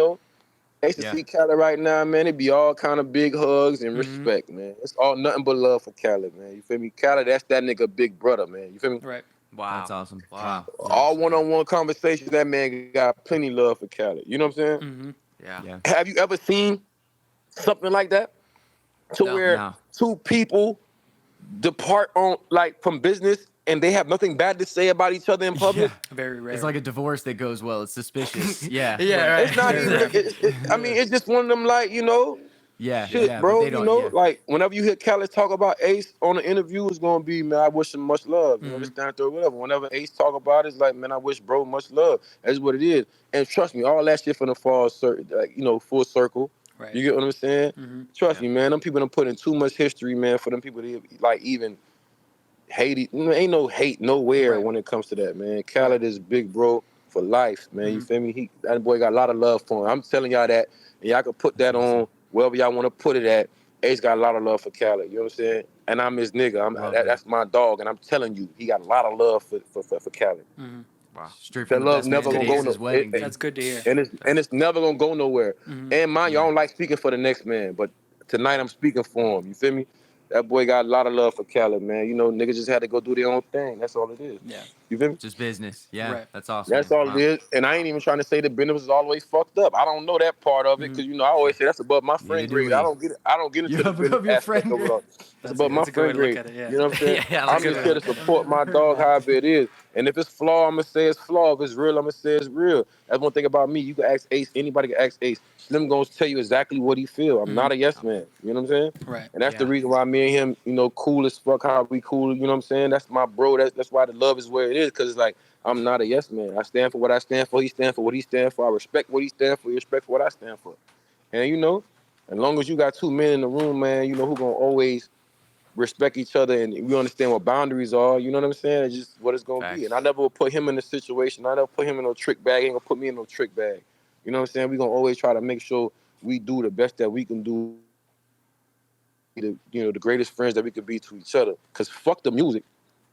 Ace to see Khaled right now, man. It be all kind of big hugs and respect, man. It's all nothing but love for Khaled, man. You feel me? Khaled, that's that nigga big brother, man. You feel me? Right. Wow. That's awesome. Wow. All one-on-one conversations, that man got plenty love for Khaled. You know what I'm saying? Yeah. Have you ever seen something like that? To No. where No. two people depart on from business and they have nothing bad to say about each other in public? Yeah. Very rare. It's like a divorce that goes well. It's suspicious. Yeah. Yeah. Right. It's not even. I mean, it's just one of them Yeah. shit, Yeah, bro. but they don't. Like whenever you hear Khaled talk about Ace on an interview, it's gonna be, man, I wish him much love. This, that, or whatever. Whenever Ace talk about it, it's like, man, I wish bro much love. That's what it is. And trust me, all that shit finna fall, full circle. Right. You get what I'm saying? Trust me, man. Them people done put in too much history, man, for them people to even hate it. Ain't no hate nowhere when it comes to that, man. Khaled is big bro for life, man. You feel me? That boy got a lot of love for him. I'm telling y'all that, and y'all can put that on wherever y'all want to put it at. Ace got a lot of love for Khaled. You know what I'm saying? And I'm his nigga. That's my dog, and I'm telling you, he got a lot of love for Khaled. Wow. Straight That from the love best never man gonna to go Ace's no. wedding. Dude. That's good to hear. And it's never gonna go nowhere. And mind you, I don't like speaking for the next man, but tonight I'm speaking for him. You feel me? That boy got a lot of love for Khaled, man. Niggas just had to go do their own thing. That's all it is. Yeah. You feel me? Just business. Yeah. Right. That's awesome. That's all it is. And I ain't even trying to say the business is all the way fucked up. I don't know that part of it because I always say that's above my friend do grade. we. I don't get into You're the business above your aspect friend of it all. That's above my that's a good way friend to look grade. at it, yeah. You know what I'm saying? Yeah, I'm just here to support my dog however it is. And if it's flawed, I'm gonna say it's flawed. If it's real, I'm gonna say it's real. That's one thing about me. You can ask Ace, anybody can ask Ace. Slim gonna tell you exactly what he feel. I'm not a yes man. You know what I'm saying? Right. And that's the reason why me and him, cool as fuck, how we cool, you know what I'm saying? That's my bro. That's why the love is where it is, because it's like, I'm not a yes man. I stand for what I stand for. He stand for what he stand for. I respect what he stand for. He respect for what I stand for. And as long as you got two men in the room, man, who gonna always respect each other and we understand what boundaries are. You know what I'm saying? It's just what it's gonna be. And I never will put him in a situation. I never put him in no trick bag. He ain't gonna put me in no trick bag. You know what I'm saying? We gonna always try to make sure we do the best that we can do. The greatest friends that we could be to each other. Cause fuck the music.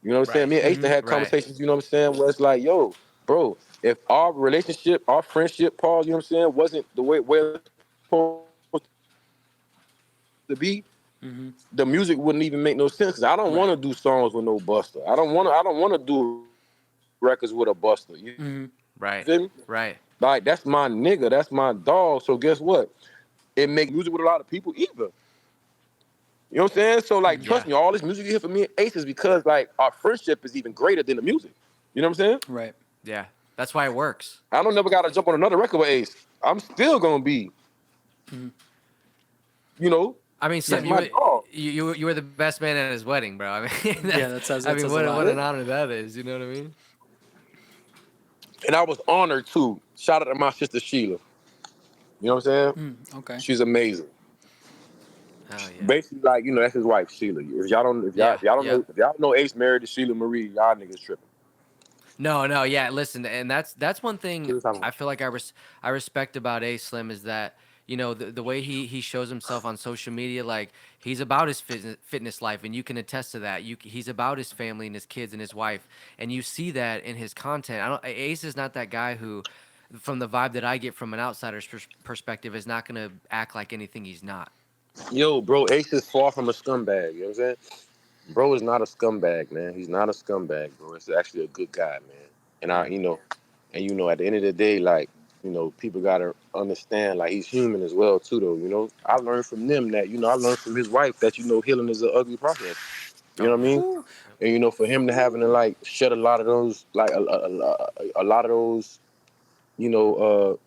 You know what I'm saying? Me and Ace had conversations, you know what I'm saying, where it's like, yo, bro, if our relationship, our friendship, Paul, you know what I'm saying, wasn't the way it's supposed to be, Mm-hmm. the music wouldn't even make no sense. Cause I don't want Right. to do songs with no Buster. I don't want to do records with a Buster. You feel me? Mm-hmm. Right. Like Right. that's my nigga. That's my dog. So guess what? It make music with a lot of people either. You know what I'm saying? So like, Mm-hmm. trust Yeah. me, all this music you hear from me and Ace is because like our friendship is even greater than the music. You know what I'm saying? Right. Yeah. That's why it works. I don't never gotta jump on another record with Ace. I'm still gonna be, Mm-hmm. you know, I mean, that's Slim, Yeah. you my were dog. you were the best man at his wedding, bro. I mean, Yeah. that's, I That mean, says a what lot. an honor that is. You know what I mean? And I was honored too. Shout out to my sister Sheila. You know what I'm saying? Okay. She's amazing. Oh yeah. Basically, like, you know, that's his wife, Sheila. Yeah. Yep. If y'all know Ace married to Sheila Marie, y'all niggas tripping. No, no, yeah. Listen, and that's one thing What you talking I about? feel like I respect about A Slim is that the way he shows himself on social media, like he's about his fitness life, and you can attest to that. He's about his family and his kids and his wife, and you see that in his content. I don't Ace is not that guy who, from the vibe that I get from an outsider's perspective, is not gonna act like anything he's not. Yo, bro, Ace is far from a scumbag. You know what I'm saying? Bro is not a scumbag, man. He's not a scumbag, bro. It's actually a good guy, man. And Yeah. at the end of the day, like, people gotta understand, like, he's human as well, too, though. I learned from them that, I learned from his wife that, healing is an ugly process. You know Oh what I yeah. mean? Whew. Yep. And for him to having to like shed a lot of those, like a lot of those, you know,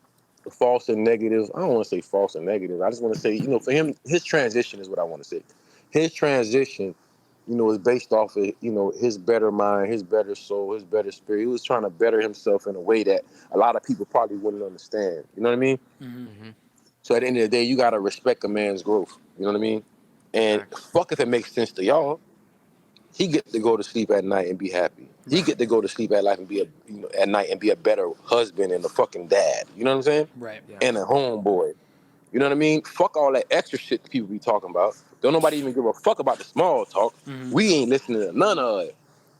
false and negative. I don't want to say false and negative. I just want to say, for him, his transition is what I want to say. His transition, is based off of, his better mind, his better soul, his better spirit. He was trying to better himself in a way that a lot of people probably wouldn't understand. You know what I mean? Mm-hmm. Mm-hmm. So at the end of the day, you gotta respect a man's growth. You know what I mean? And Facts. fuck if it makes sense to y'all. He get to go to sleep at night and be happy. He Right. get to go to sleep at night and be at night and be a better husband and a fucking dad. You know what I'm saying? Right. Yeah. And a homeboy. You know what I mean? Fuck all that extra shit people be talking about. Don't nobody even give a fuck about the small talk. Mm-hmm. We ain't listening to none of it.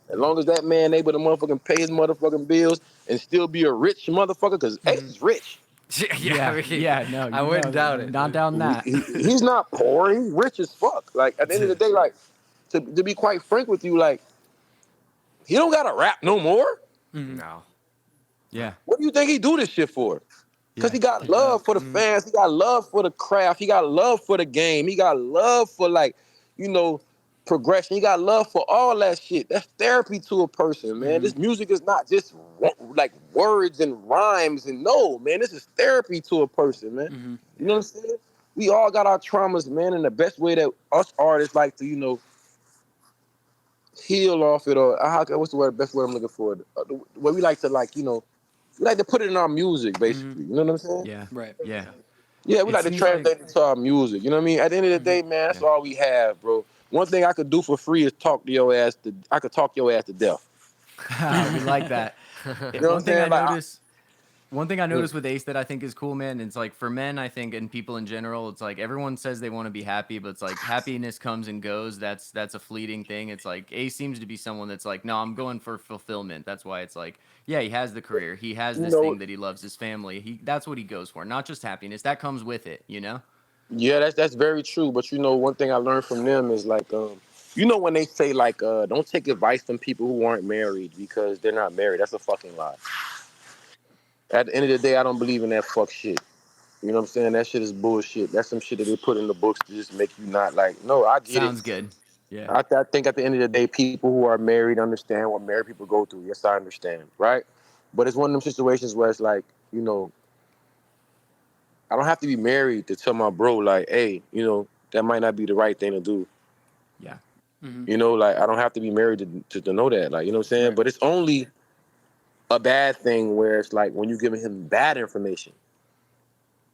As long as that man able to motherfucking pay his motherfucking bills and still be a rich motherfucker, because Ace Mm-hmm. is rich. Yeah. I Yeah, mean, yeah, no, I wouldn't doubt it. not down that. He's not poor. He's rich as fuck. Like, at the end of the day, like, to be quite frank with you, like, he don't gotta rap no more. Mm-hmm. No. Yeah, What do you think he do this shit for? Because yeah, he got love for the Mm-hmm. fans. He got love for the craft. He got love for the game. He got love for, like, you know, progression. He got love for all that shit. That's therapy to a person, man. Mm-hmm. This music is not just like words and rhymes. And no, man, this is therapy to a person, man. Mm-hmm. You know Yeah. what I'm saying? We all got our traumas, man. And the best way that us artists like to, heal off it, or what's the word? Best word I'm looking for? The way we like to, like, we like to put it in our music, Mm-hmm. basically. You know what I'm saying? yeah, Right. yeah. Yeah, we It like to seems like translate it to our music. You know what I mean? At the end of the Mm-hmm. day, man, that's yeah. all we have, bro. One thing I could do for free is talk to your ass. I could talk your ass to death. We like that. You know what I'm One thing I saying? Like, notice One thing I noticed with Ace that I think is cool, man, it's like for men, I think, and people in general, it's like everyone says they want to be happy, but it's like happiness comes and goes. That's a fleeting thing. It's like Ace seems to be someone that's like, no, I'm going for fulfillment. That's why it's like, yeah, he has the career, he has you this know, thing that he loves, his family. That's what he goes for, not just happiness. That comes with it, you know? yeah, that's very true. But one thing I learned from them is like, when they say like, don't take advice from people who aren't married because they're not married. That's a fucking lie. At the end of the day, I don't believe in that fuck shit. You know what I'm saying? That shit is bullshit. That's some shit that they put in the books to just make you not like. No, I get it. Sounds good. Yeah. I think at the end of the day, people who are married understand what married people go through. Yes, I understand, right? But it's one of them situations where it's like, I don't have to be married to tell my bro, like, hey, that might not be the right thing to do. Yeah. Mm-hmm. Like, I don't have to be married to know that. Like, you know what I'm saying? Right. But it's only a bad thing where it's like when you're giving him bad information.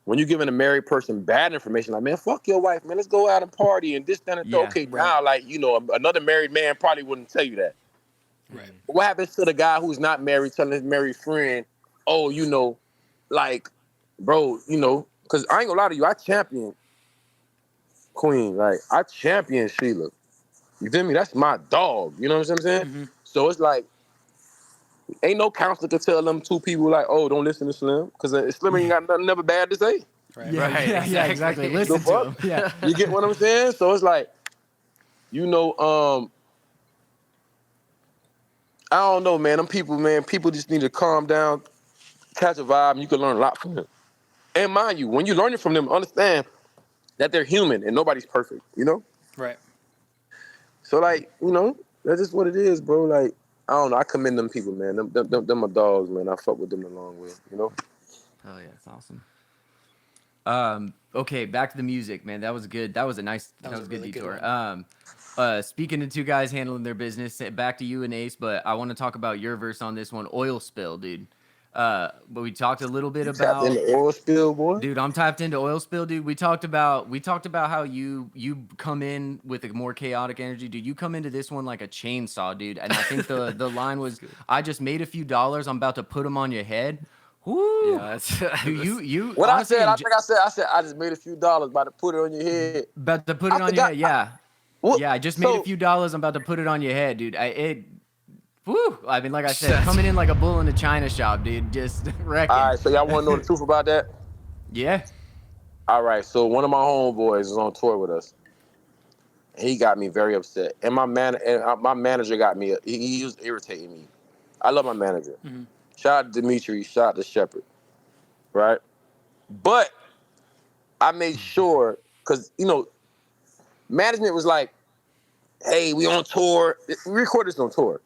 When you're giving a married person bad information, like, man, fuck your wife, man, let's go out and party and this, that, and the third. Yeah. Okay, Right. now, like, another married man probably wouldn't tell you that. Right. But what happens to the guy who's not married telling his married friend, oh, like, bro, because I ain't gonna lie to you, I champion Queen. Like, I champion Sheila. You feel me? That's my dog. You know what I'm saying? Mm-hmm. So it's like, Ain't no counselor could tell them two people like, oh, don't listen to Slim, because Slim ain't got nothing never bad to say. Right. Yeah, Right, yeah, exactly. exactly. Listen The to him. fuck? Yeah. You get what I'm saying? So it's like, I don't know, man. Them people, man, people just need to calm down, catch a vibe, and you can learn a lot from them. And mind you, when you're learning from them, understand that they're human and nobody's perfect, Right. So, like, that's just what it is, bro. Like, I don't know. I commend them people, man. Them my dogs, man. I fuck with them the long way. Oh yeah. That's awesome. Okay, back to the music, man. That was good. That was a nice. That was a good really good detour. one. Speaking of two guys handling their business, back to you and Ace, but I want to talk about your verse on this one, Oil Spill, dude. But we talked a little bit Tapped in about. the oil spill, boy. Dude, I'm tapped into Oil Spill, dude. We talked about how you come in with a more chaotic energy, dude. You come into this one like a chainsaw, dude. And I think the line was, "I just made a few dollars. I'm about to put them on your head." Woo! Yeah, that's Dude, you What honestly I think I said, I just made a few dollars, about to put it on your head. about to put I it on your forgot. head. Yeah, What? yeah. I just made a So, few dollars. I'm about to put it on your head, dude. Woo! I mean, like I said, coming in like a bull in a china shop, dude. Just wrecking. all right, so y'all want to know the truth about that? Yeah. All right, so one of my homeboys is on tour with us. He got me very upset, and my manager got me. He was irritating me. I love my manager. Mhm. Shout out to Dimitri. Shout out to Shepard. Right, but I made sure because management was like, "Hey, we on tour. We recorded this on tour."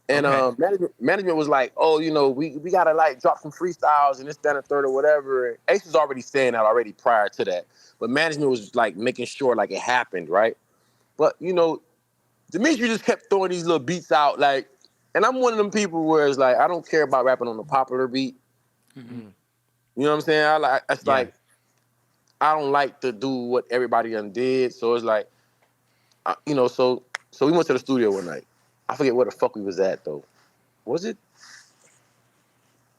And Okay. management was like, "Oh, we gotta like drop some freestyles and this, that, and the third or whatever." And Ace was already saying that already prior to that, but management was like making sure like it happened, right? But Dimitri just kept throwing these little beats out, like, and I'm one of them people where it's like I don't care about rapping on a popular beat. Mhm. You know what I'm saying? It's Yeah. like I don't like to do what everybody undid, so it's like, so we went to the studio one night. I forget where the fuck we was at though. Was it?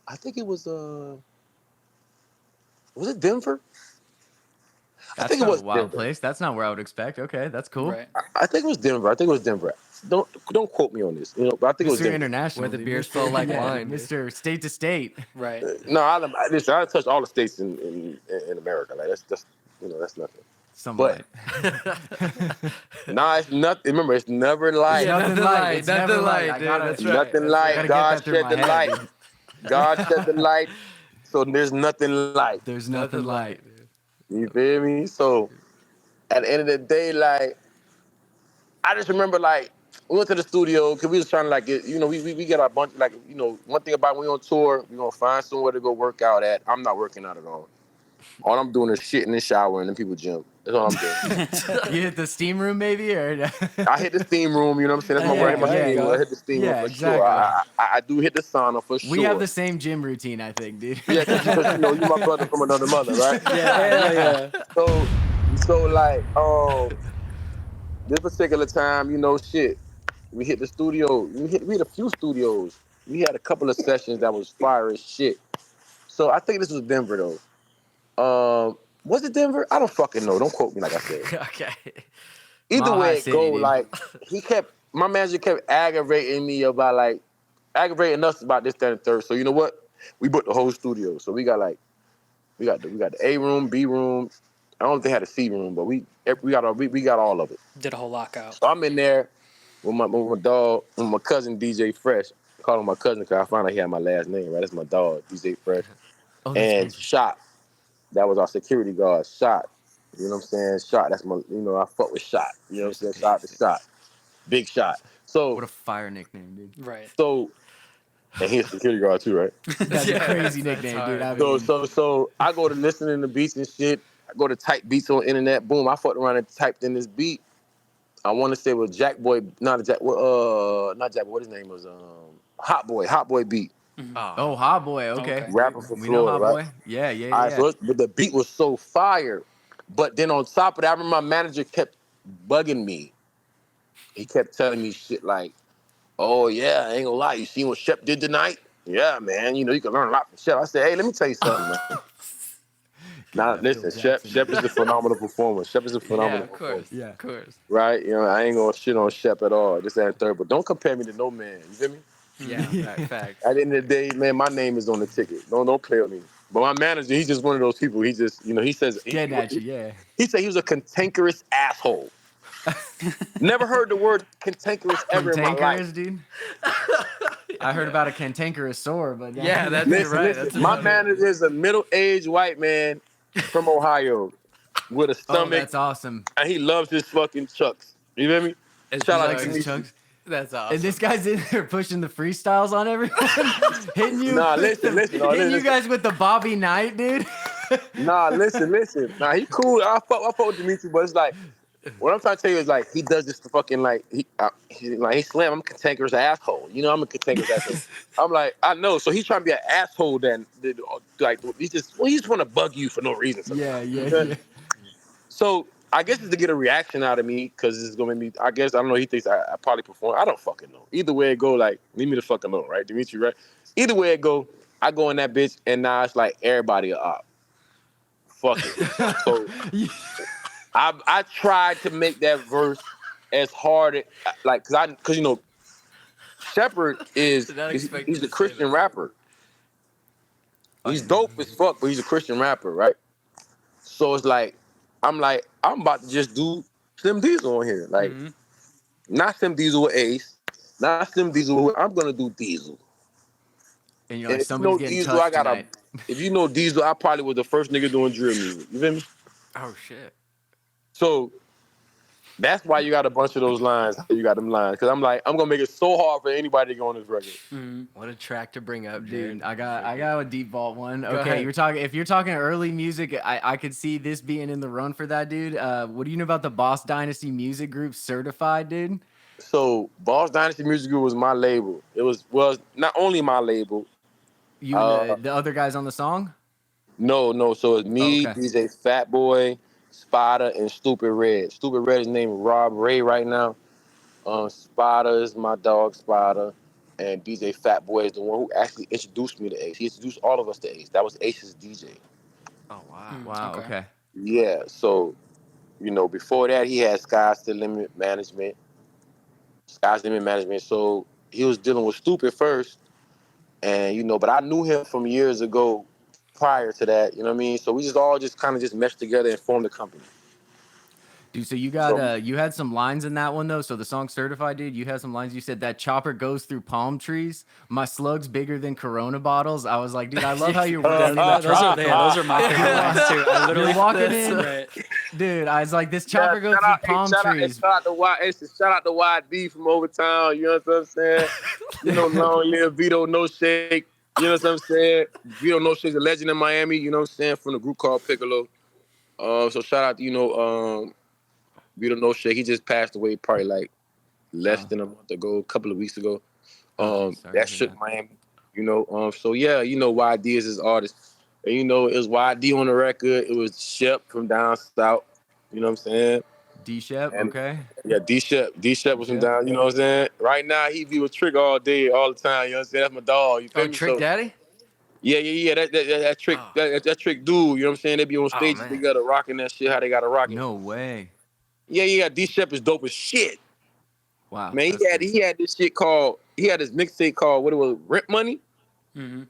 I think it was it Denver? I That's think it not a was wild Denver. place. That's not where I would expect. Okay, that's cool. Right. I think it was Denver. I think it was Denver. Don't quote me on this, but I think it was Mr. Denver. International. Where the dude. beers Mr. flow like yeah, wine, dude. Mr. State to state. Right. No, listen, I touched all the states in America. Like that's nothing. But Somewhat. nah, it's nothing. Remember, it's never light. Yeah, nothing nothing light. light. It's Nothing never light. light, I dude. gotta- That's right. Nothing That's light. Gotta right. get God that through shed my the head, light. dude. God shed the light. So there's nothing light. There's nothing light. dude. You feel me? So at the end of the day, like, I just remember, like, we went to the studio because we was trying to, like, we get our bunch, like, one thing about when we on tour, we gonna find somewhere to go work out at. I'm not working out at all. All I'm doing is shitting and showering in people gym. That's all I'm doing. You hit the steam room, maybe, or I hit the steam room, you know what I'm saying? That's Yeah, where I hit my there steam you room. go. I hit the steam room Yeah, for exactly. sure. I do hit the sauna for sure. we have the same gym routine, I think, dude. Yeah, because you my brother from another mother, right? Yeah. So like, this particular time, shit, we hit the studio. We hit a few studios. We had a couple of sessions that was fire as shit. So I think this was Denver though. Was it Denver? I don't fucking know. Don't quote me like I said. Okay. Either Mile High way it City, go, dude. like my manager kept aggravating me about like aggravating us about this, that, and third. So you know what? We booked the whole studio. So we got the A room, B room. I don't know if they had a C room, but we got all of it. Did a whole lockout. So I'm in there with my dog, with my cousin DJ Fresh. I call him my cousin because I found out he had my last name, right? That's my dog, DJ Fresh. Oh, that's And crazy. Shot, that was our security guard, Shot. You know what I'm saying? Shot, that's my, I fuck with Shot. You know what I'm saying? Shout out to Shot. Big Shot. So, What a fire nickname, dude. Right. and he's a security guard too, right? That's Yeah, a crazy that's nickname, hard, dude. I dude. mean, So I go to listening to beats and shit. I go to type beats on the internet. Boom, I fucked around and typed in this beat. I want to say it was Jack Boy, not Jack, not Jack Boy. What his name was? Hot Boy beat. oh, Hot Boy. Okay. Okay. Rapper from We know Florida, Hot right? Boy. Yeah, yeah, All right, yeah. so but the beat was so fire. But then on top of that, I remember my manager kept bugging me. He kept telling me shit like, "Oh yeah, I ain't gonna lie. You seen what Shep did tonight? Yeah, man. You can learn a lot from Shep." I said, "Hey, let me tell you something, man. Now Yeah, Phil listen, Jackson. Shep is a phenomenal performer. Shep is a Yeah, phenomenal of performer. course. Yeah. Of course. Right? You know, I ain't gonna shit on Shep at all. This that, and third, but don't compare me to no man. You feel me? Yeah, Yeah. facts. At the end of the day, man, my name is on the ticket. Don't play with me. But my manager, he's just one of those people. He just, he says Just getting at you, yeah. he said he was a cantankerous asshole. Never heard the word cantankerous ever in my life. Cantankerous, dude. I heard about a cantankerous sore, but Yeah, that's you're Listen, right. listen. That's My about it. manager is a middle-aged white man from Ohio with a Oh, stomach, that's awesome. and he loves his fucking chucks. You feel me? His Shout He out likes to his me. chugs. That's awesome. And this guy's in there pushing the freestyles on everyone, hitting you, Nah, listen. No, hitting you listen. guys with the Bobby Knight, dude. Nah, listen. Nah, he cool. I fuck with Dimitri, but it's like what I'm trying to tell you is like he does this fucking like he slam. I'm a cantankerous asshole. You know, I'm a cantankerous asshole. I'm like, I know. So he's trying to be an asshole. Then like he just want to bug you for no reason. Yeah, Sometimes. yeah, Okay? yeah. So I guess it's to get a reaction out of me because it's gonna make me. I guess I don't know. He thinks I probably perform. I don't fucking know. Either way it go, like leave me the fuck alone, right, Dimitri? Right? Either way it go, I go in that bitch, and now it's like everybody a op. Fuck it. So I tried to make that verse as hard like because Shepherd Did not expect you he's to a say Christian this. rapper. He's dope as fuck, but he's a Christian rapper, right? So it's like I'm about to just do Slim Diesel on here, like Mm-hmm. not Slim Diesel with Ace, not Slim Diesel. I'm gonna do Diesel. And you're And like, if you somebody's know getting Diesel, touched tonight. if you know Diesel, I probably was the first nigga doing drill music. You feel me? Oh shit. So that's why you got a bunch of those lines. You got them lines because I'm gonna make it so hard for anybody to go on this record. Mm-hmm. What a track to bring up, Jared. Dude, I got a deep vault one. Go Okay, ahead. if you're talking early music, I could see this being in the run for that, dude. What do you know about the Boss Dynasty music group Certified, dude? So Boss Dynasty Music Group was my label. It was not only my label. You and the other guys on the song? No. So it's Oh, me, okay. DJ Fat Boy, Spider, and Stupid Red. Stupid Red is named Rob Ray right now. Spider is my dog Spider, and DJ Fat Boy is the one who actually introduced me to Ace. He introduced all of us to Ace. That was Ace's DJ. Oh wow. Wow, okay. Yeah. So before that he had Sky's the Limit Management. Sky's Limit Management. So he was dealing with Stupid first. And but I knew him from years ago prior to that, you know what I mean? So we just all just kind of just meshed together and formed a company. Dude, so you So got you had some lines in that one though. So the song Certified, dude, you had some lines. You said that chopper goes through palm trees. My slug's bigger than Corona bottles. I was like, dude, I love how you're working in the Those are those are my favorite lines too. I literally You're walking That's in, right. dude. I was like, this chopper goes through palm trees. shout out to YD from Overtown, you know what I'm saying? Long live Vito No Shake, you know what I'm saying? Vito No Shake's a legend in Miami, you know what I'm saying, from the group called Piccolo. So shout out to, Vito No Shake. He just passed away probably like less than a month ago, a couple of weeks ago. Oh, sorry That to hear shook Miami, So yeah, YD is his artist. And it was YD on the record. It was Shep from down south. You know what I'm saying? D Shep, And okay. yeah, D Shep was from D-Shep. down, you know what I'm saying? Right now he be with Trick all day, all the time, you know what I'm saying? That's my dog. You feel Oh, me? Trick So Daddy. yeah. That Trick Oh. that Trick dude, you know what I'm saying? They be on Oh stages man. together rocking that shit, how they gotta rock it. No way. Yeah. D Shep is dope as shit. Wow. Man, That's crazy. he had this shit called, he had this mixtape called, what it was, Rent Money? Mm-hmm.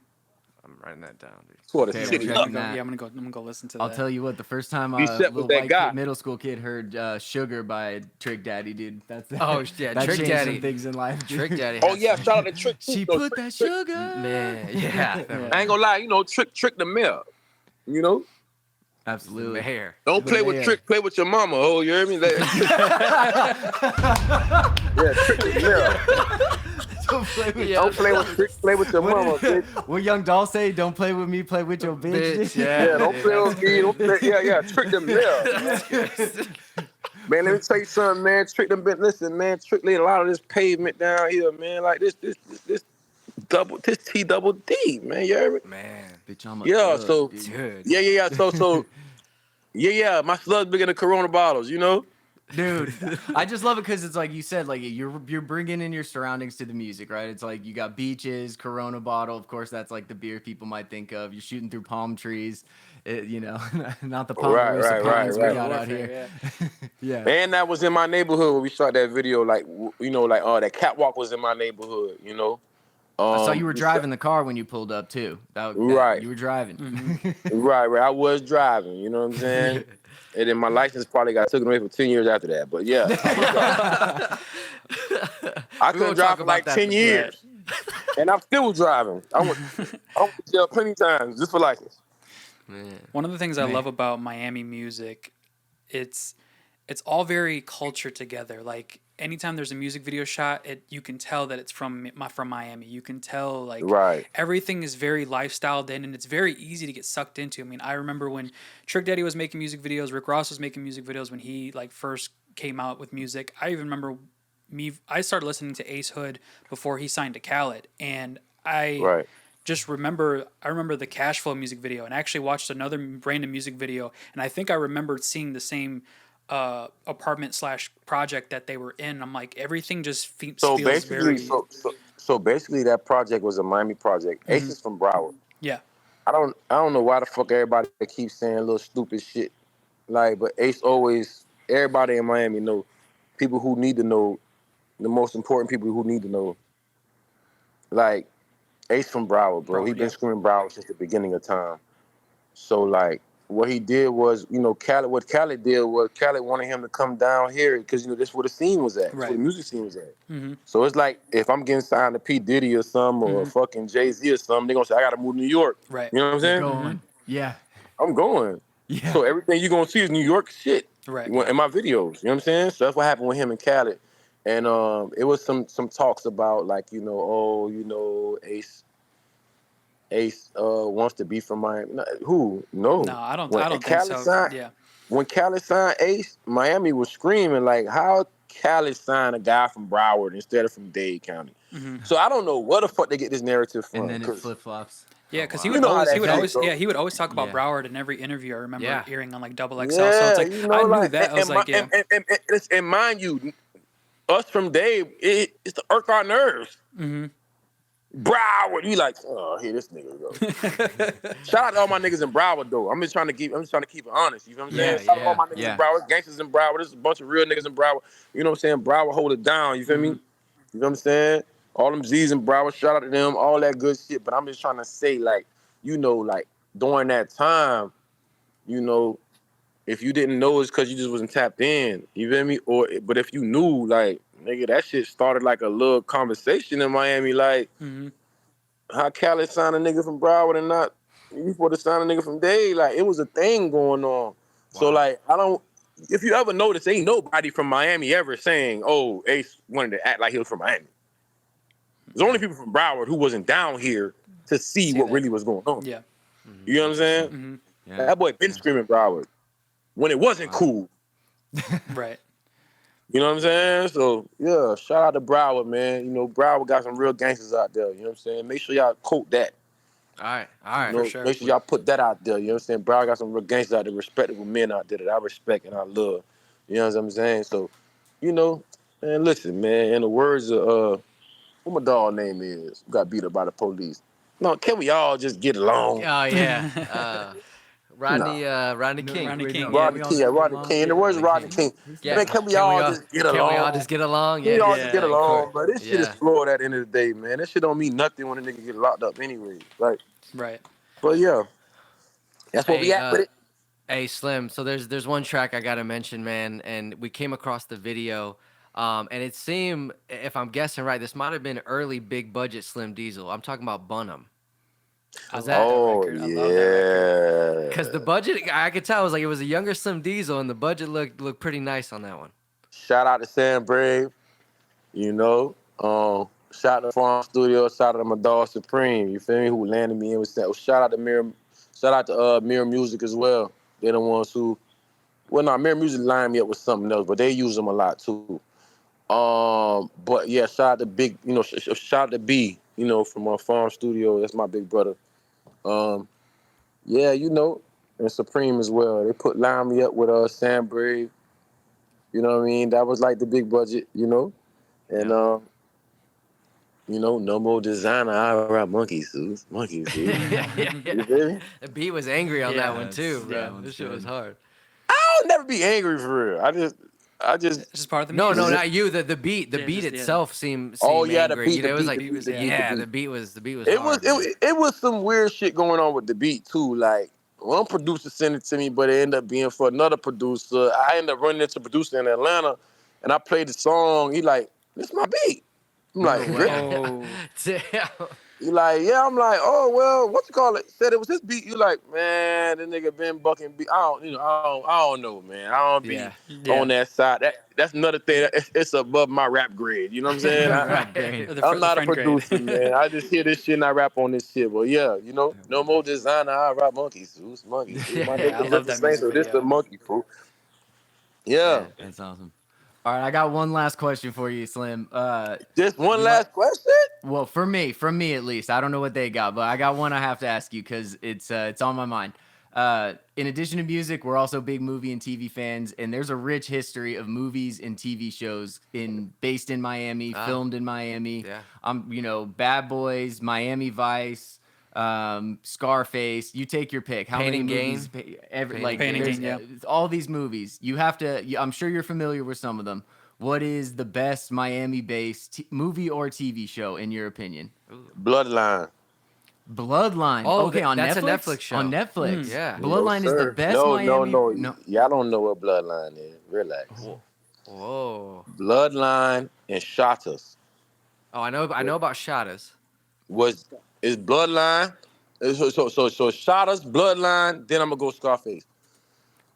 I'm writing that down, dude. Sort of Okay, Yeah, we're city. checking go, that. I'm gonna go listen to I'll that. tell you what, the first time D-Shep was little that white guy. kid, middle school kid heard Sugar by Trick Daddy, dude. That's Oh yeah, that Trick changed Daddy. some things in life. Trick dude. Daddy. Oh has yeah, some- shout out to Trick too. She No, put Trick, that sugar. Man, yeah. I ain't gonna lie, Trick the mayor. Absolutely. Mayor. Don't The play with mayor. Trick, play with your mama. Oh, you hear me? Yeah, Trick the mayor. Don't play with Yeah. Don't play with Trick, play with your mama, what, bitch. what Young Doll say? Don't play with me, play with your bitch. Bitch, dude. Yeah, don't dude, play that's with me. Don't play. Yeah, Trick the mayor. That's good. Man, let me tell you something, man. Trick them. Listen, man. Trick laid a lot of this pavement down here, man. Like this T double D, man. You hear me? Man, Bitch, I'm a Yeah. thug, So dude. dude. yeah. So yeah. My slug's bigger than Corona bottles, you know. Dude, I just love it because it's like you said, like you're bringing in your surroundings to the music, right? It's like you got beaches, Corona bottle, of course, that's like the beer people might think of. You're shooting through palm trees, not the Right, Ponderosa right, right, pines we right. got out Warfare, here. Yeah. And that was in my neighborhood when we shot that video. Like, that catwalk was in my neighborhood. I saw you were We shot- driving the car when you pulled up too. That right, you were driving. right. I was driving. You know what I'm saying? And then my license probably got taken away for 10 years after that. But yeah, I We couldn't won't drive talk for about like that 10 this years, and I'm still driving. I went to jail plenty of times just for license. Man. One of the things I Man. love about Miami music, it's all very culture together. Like anytime there's a music video shot, you can tell that it's from Miami. You can tell like Right. everything is very lifestyled in, and it's very easy to get sucked into. I mean, I remember when Trick Daddy was making music videos, Rick Ross was making music videos when he like first came out with music. I even remember I started listening to Ace Hood before he signed to Khaled, and I Right. just I remember the Cash Flow music video, and I actually watched another random music video, and I think I remembered seeing the same apartment / project that they were in. I'm like, everything just So feels basically, very so basically, that project was a Miami project. Ace is from Broward. yeah. I don't know why the fuck everybody keeps saying little stupid shit. Like, but Ace always, everybody in Miami know, people who need to know, the most important people who need to know. Like, Ace from Broward, bro. He Broward, been yeah. screaming Broward since the beginning of time. So like, what he did was, Khaled. What Khaled did was Khaled wanted him to come down here because this where the scene was at. That's where Right. the music scene was at. Mm-hmm. So it's like if I'm getting signed to P Diddy or something or fucking Jay-Z or something, they gonna say I gotta move to New York. Right. You know what I'm You're saying? going. Yeah. I'm going. Yeah. So everything you're gonna see is New York shit. Right. In my videos. You know what I'm saying? So that's what happened with him and Khaled. And it was some talks about like, Ace wants to be from Miami. No, who? No. No, I don't think Khaled so. signed, Yeah. when Khaled signed Ace, Miami was screaming like, how Khaled signed a guy from Broward instead of from Dade County. So I don't know where the fuck they get this narrative from. And then it 'cause flip flops. Yeah, because he You would know how always, that he would shit always, go. yeah, he would always talk about Yeah. Broward in every interview. I remember Yeah. hearing on like XXL. So it's like I knew that. I was like, yeah, and mind you, us from Dade, it's the Eargawd nerves. Broward, you like, oh, here this nigga go. Shout out to all my niggas in Broward though. I'm just trying to keep it honest. You know what I'm saying? Shout out to all my niggas in Broward, gangsters in Broward. There's a bunch of real niggas in Broward. You know what I'm saying? Broward hold it down. You feel me? You know what I'm saying? All them Z's in Broward, shout out to them, all that good shit. But I'm just trying to say, like, like during that time, if you didn't know, it's because you just wasn't tapped in. You feel me? But if you knew, like, nigga, that shit started like a little conversation in Miami, like, how Khaled signed a nigga from Broward and not you supposed to sign a nigga from Dade. Like, it was a thing going on. So, like, if you ever notice, ain't nobody from Miami ever saying, oh, Ace wanted to act like he was from Miami. There's only people from Broward who wasn't down here to see what really was going on. yeah, You know what I'm saying? Yeah. That boy been screaming Broward when it wasn't cool. right. You know what I'm saying? So, yeah, shout out to Broward, man. Broward got some real gangsters out there. You know what I'm saying? Make sure y'all quote that. All right. For sure. Make sure y'all put that out there. You know what I'm saying? Broward got some real gangsters out there, respectable men out there that I respect and I love. You know what I'm saying? So, man, listen, man, in the words of, what my dog name is, who got beat up by the police. No, can we all just get along? Oh yeah. Rodney King. Rodney King, Rodney King. In the words of Rodney King. Yeah. Man, can we all just get along? Can we all just get along? We all just Yeah, get of along, but this shit is Yeah. flawed at the end of the day, man. This shit don't mean nothing when a nigga get locked up anyway. Right? right. But yeah. That's what we at with it. Hey Slim, so there's one track I gotta mention, man, and we came across the video, and it seemed, if I'm guessing right, this might have been early big budget Slim Diesel. I'm talking about Bunham. Was that? Oh, record. I love that record. yeah. Because the budget, I could tell, it was a younger Slim Diesel, and the budget looked pretty nice on that one. Shout out to Sam Brave. Shout out to Farm Studio. Shout out to my dog Supreme. You feel me? Who landed me in with that. Shout out to Mirror. Shout out to Mirror Music as well. They're the ones who. Well, no, Mirror Music lined me up with something else, but they use them a lot too. But yeah, shout out to Big. Shout out to B. From our Farm Studio. That's my big brother. Yeah, and Supreme as well. They line me up with Sam Brave. You know what I mean? That was like the big budget, and no more designer. I rap monkey suits, monkey suits. Yeah, yeah, You yeah. feel me? The beat was angry on that Yeah. one That's- too, that bro. one's This shit was good. hard. I'll never be angry for real. I just. It's just part of the No, music. no, not you. The beat, the Yeah, beat just, yeah. itself seemed Oh yeah, the angry. beat, You know, the it was beat, like, the beat, the beat, yeah, the the beat. beat was It was hard. Man. it was some weird shit going on with the beat too. Like one producer sent it to me, but it ended up being for another producer. I ended up running into a producer in Atlanta, and I played the song. He like, "This my beat." I'm No like, way. Oh. Damn. he like, yeah. I'm like, oh well, what you call it? Said it was his beat. You like, man, the nigga been bucking beat. I don't know, man. I don't be Yeah. on Yeah. that side. That's another thing. It's above my rap grade. You know what I'm saying? Right. Great. I'm The not a friend grade. producer, man. I just hear this shit and I rap on this shit. But yeah, no more designer. I rap monkey suits, monkey suits. My Yeah, I nigga love just the that same. music So this the video. monkey fool. Yeah. Man. That's awesome. All right, I got one last question for you, Slim. Just one You last question. Well, from me at least. I don't know what they got, but I got one I have to ask you because it's on my mind. In addition to music, we're also big movie and TV fans, and there's a rich history of movies and TV shows based in Miami, filmed in Miami. Yeah. Bad Boys, Miami Vice, Scarface. You take your pick. How Pain many and movies? Gain. Pain and there's, Gain, yeah. all these movies. You have to. I'm sure you're familiar with some of them. What is the best Miami-based movie or TV show in your opinion? Bloodline. Bloodline. Oh, Okay, on that's Netflix. a Netflix show. On Netflix. Yeah. Bloodline No, is the sir. best No, Miami. no. Y'all don't know what Bloodline is. Relax. Whoa. Bloodline and Shotters Oh, I know about Shadas. is Bloodline. So Shotters, Bloodline. Then I'm gonna go Scarface.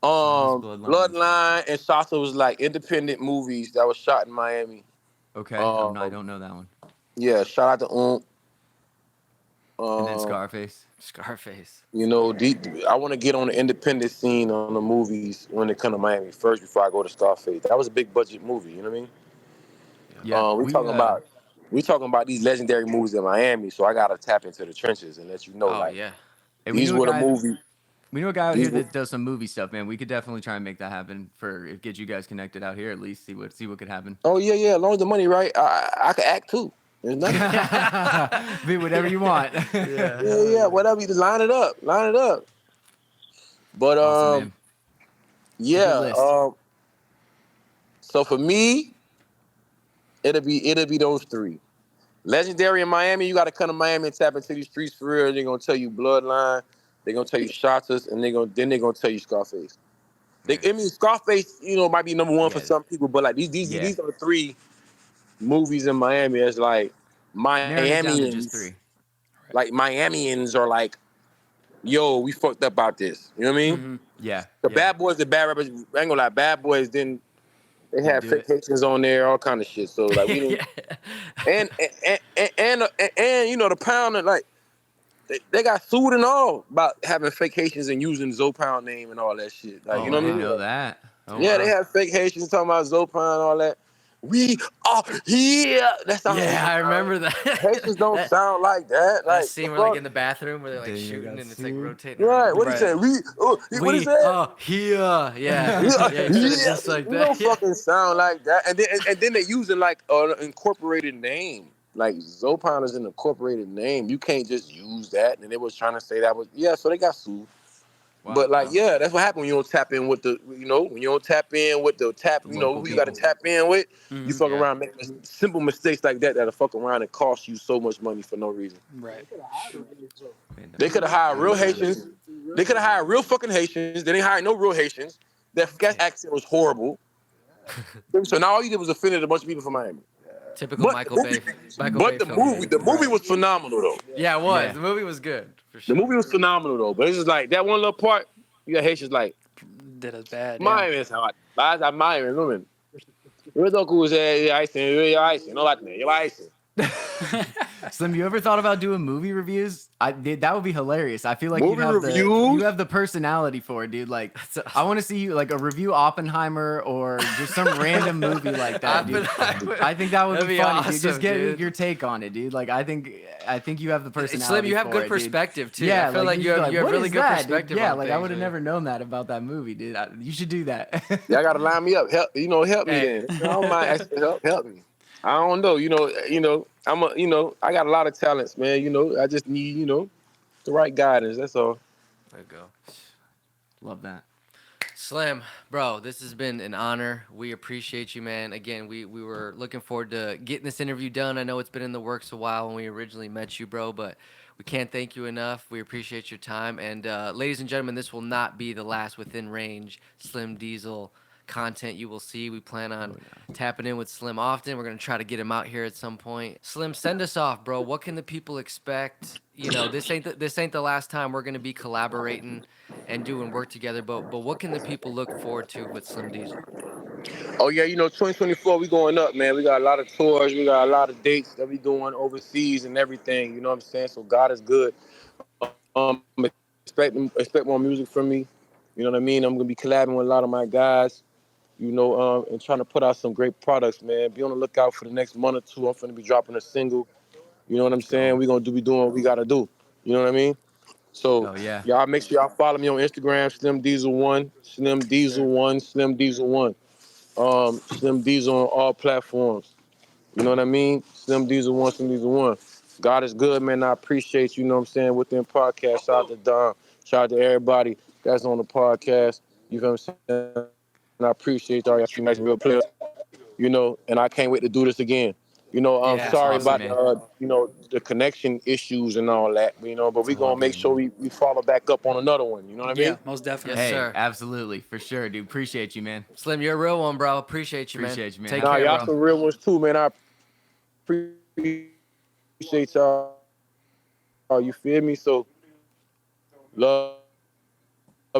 Bloodline, and Bloodline and Shasta was like independent movies that was shot in Miami. Okay. I Um, don't know that one. yeah, shout out to And then Um, Scarface. Scarface. I want to get on the independent scene on the movies when they come to Miami first before I go to Scarface. That was a big budget movie, you know what I mean? Yeah. We talking about these legendary movies in Miami, so I gotta tap into the trenches and let you know, Oh like yeah. Hey, these were the movies. we know a guy out These here were, that does some movie stuff, man. We could definitely try and make that happen get you guys connected out here at least. See what could happen. oh yeah, as long as the money right, I could act too. There's nothing. Be whatever you want. yeah, whatever. You just line it up. But Awesome, man. It's a good yeah. list. So for me, it'll be those three. Legendary in Miami, you got to come to Miami and tap into these streets for real. They're gonna tell you Bloodline, they're gonna tell you Shotters, and they're gonna tell you Scarface. Scarface, might be number one for Yeah. some people, but like these are the three movies in Miami. It's like Narrowing it down to just Miamians, three. like Miamians are like, yo, we fucked up about this. You know what I mean? Mm-hmm. Yeah. The yeah. Bad Boys, the bad rappers. I ain't gonna lie, Bad Boys didn't. They had do it. vacations on there, all kind of shit. So like we didn't. and the Pound and like they got sued and all about having fake Haitians and using Zoe Pound name and all that shit. Like Oh, you know I what I didn't mean? know that. Oh, Yeah, wow. they have fake Haitians talking about Zoe Pound and all that. We are here. That's how Yeah, I remember that. Haitians don't sound like that. That Like scene the where like fuck? in the bathroom where they're like They shooting got and it's like sued. rotating Right? around. What he Right. said? What he said? Here. Yeah. We Yeah, are he said it here. just like We that. don't Yeah. fucking sound like that. And then they using like an incorporated name. Like Zopan is an incorporated name. You can't just use that. And they was trying to say that was so they got sued. Wow. But like that's what happened when you don't tap in with when you don't tap in with the local who you got to people. tap in with. Mm-hmm. You fuck Yeah. around making simple mistakes like that'll fuck around and cost you so much money for no reason. Right. They could have hired real Haitians. They could have hired real fucking Haitians. They didn't hire no real Haitians. That accent was horrible. So now all you did was offended a bunch of people from Miami. Typical But Michael Bay. the movie was phenomenal though. Yeah, it was. Yeah. The movie was good for The sure. movie was phenomenal though. But it's just like that one little part. You got Haitians like Did us bad. Yeah. Miami is hot. Basta Miami, women. You're so cool, say you're icing, no like that, you're icing. Slim, you ever thought about doing movie reviews? That would be hilarious. I feel like Movie you reviews? have the personality for it, dude. Like, I want to see you like a review Oppenheimer or just some random movie like that, dude. I think that would That'd be be funny, dude. awesome, Just get dude. your take on it, dude. Like, I think you have the personality. Slim, you have for good it, dude. perspective too. Yeah, I feel like you should have, be you have "What really is good that, dude?" perspective. Yeah, on like I things, would have man. never known that about that movie, dude. You should do that. Y'all gotta line me up. Help me Hey. then. I don't mind asking help me. I don't know. I got a lot of talents, man. I just need, the right guidance. That's all. There you go. Love that. Slim, bro, this has been an honor. We appreciate you, man. Again, we were looking forward to getting this interview done. I know it's been in the works a while when we originally met you, bro, but we can't thank you enough. We appreciate your time. And ladies and gentlemen, this will not be the last Within Range Slim Diesel content you will see. We plan on tapping in with Slim often. We're going to try to get him out here at some point. Slim, send us off, bro. What can the people expect? This ain't the last time we're going to be collaborating and doing work together, but what can the people look forward to with Slim Diesel? Oh yeah, 2024 we going up, man. We got a lot of tours, we got a lot of dates that we doing overseas and everything. You know what I'm saying? So God is good. Expect more music from me. You know what I mean? I'm gonna be collabing with a lot of my guys. And trying to put out some great products, man. Be on the lookout for the next month or two. I'm finna be dropping a single. You know what I'm saying? We're gonna be doing what we gotta do. You know what I mean? So Oh yeah. y'all make sure y'all follow me on Instagram, Slim Diesel 1, Slim Diesel 1, Slim Diesel 1. Slim Diesel on all platforms. You know what I mean? Slim Diesel 1, Slim Diesel 1. God is good, man. I appreciate you know what I'm saying, within podcast. Shout out to Don. Shout out to everybody that's on the podcast. You know what I'm saying? And I appreciate all y'all stream nice and real players. And I can't wait to do this again. Yeah, Sorry awesome, about man. the connection issues and all that. But we all gonna make good, sure man. we follow back up on another one. You know what I Yeah, mean? most definitely. Yes, Hey, sir. absolutely, for sure, dude. Appreciate you, man. Slim, you're a real one, bro. Appreciate you, Appreciate you, man. Take Nah, care, y'all bro. some real ones too, man. I appreciate y'all. You feel me? So love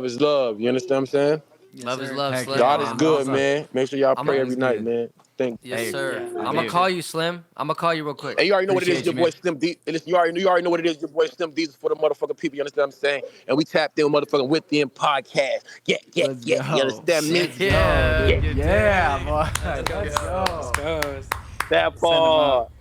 is love. You understand what I'm saying? Yes, Love is sir. love, Heck Slim. yeah, God is man. good, Awesome. man. Make sure y'all I'm pray a- every He's night, good. man. Thank Yes, Hey, sir. Yeah. I'm I gonna do. call you, Slim. I'm gonna call you real quick. Hey, you already know what it is, Appreciate your you, boy man. Slim D. Listen, you already know what it is, your boy Slim D for the motherfucking people. You understand what I'm saying? And we tapped in with motherfucking Within podcast. Yeah. Let's You go. understand me? Let's go, Yeah, dude. you Yeah, dig? boy. Let's Let's go. go. Let's go. That Send 'em part. out.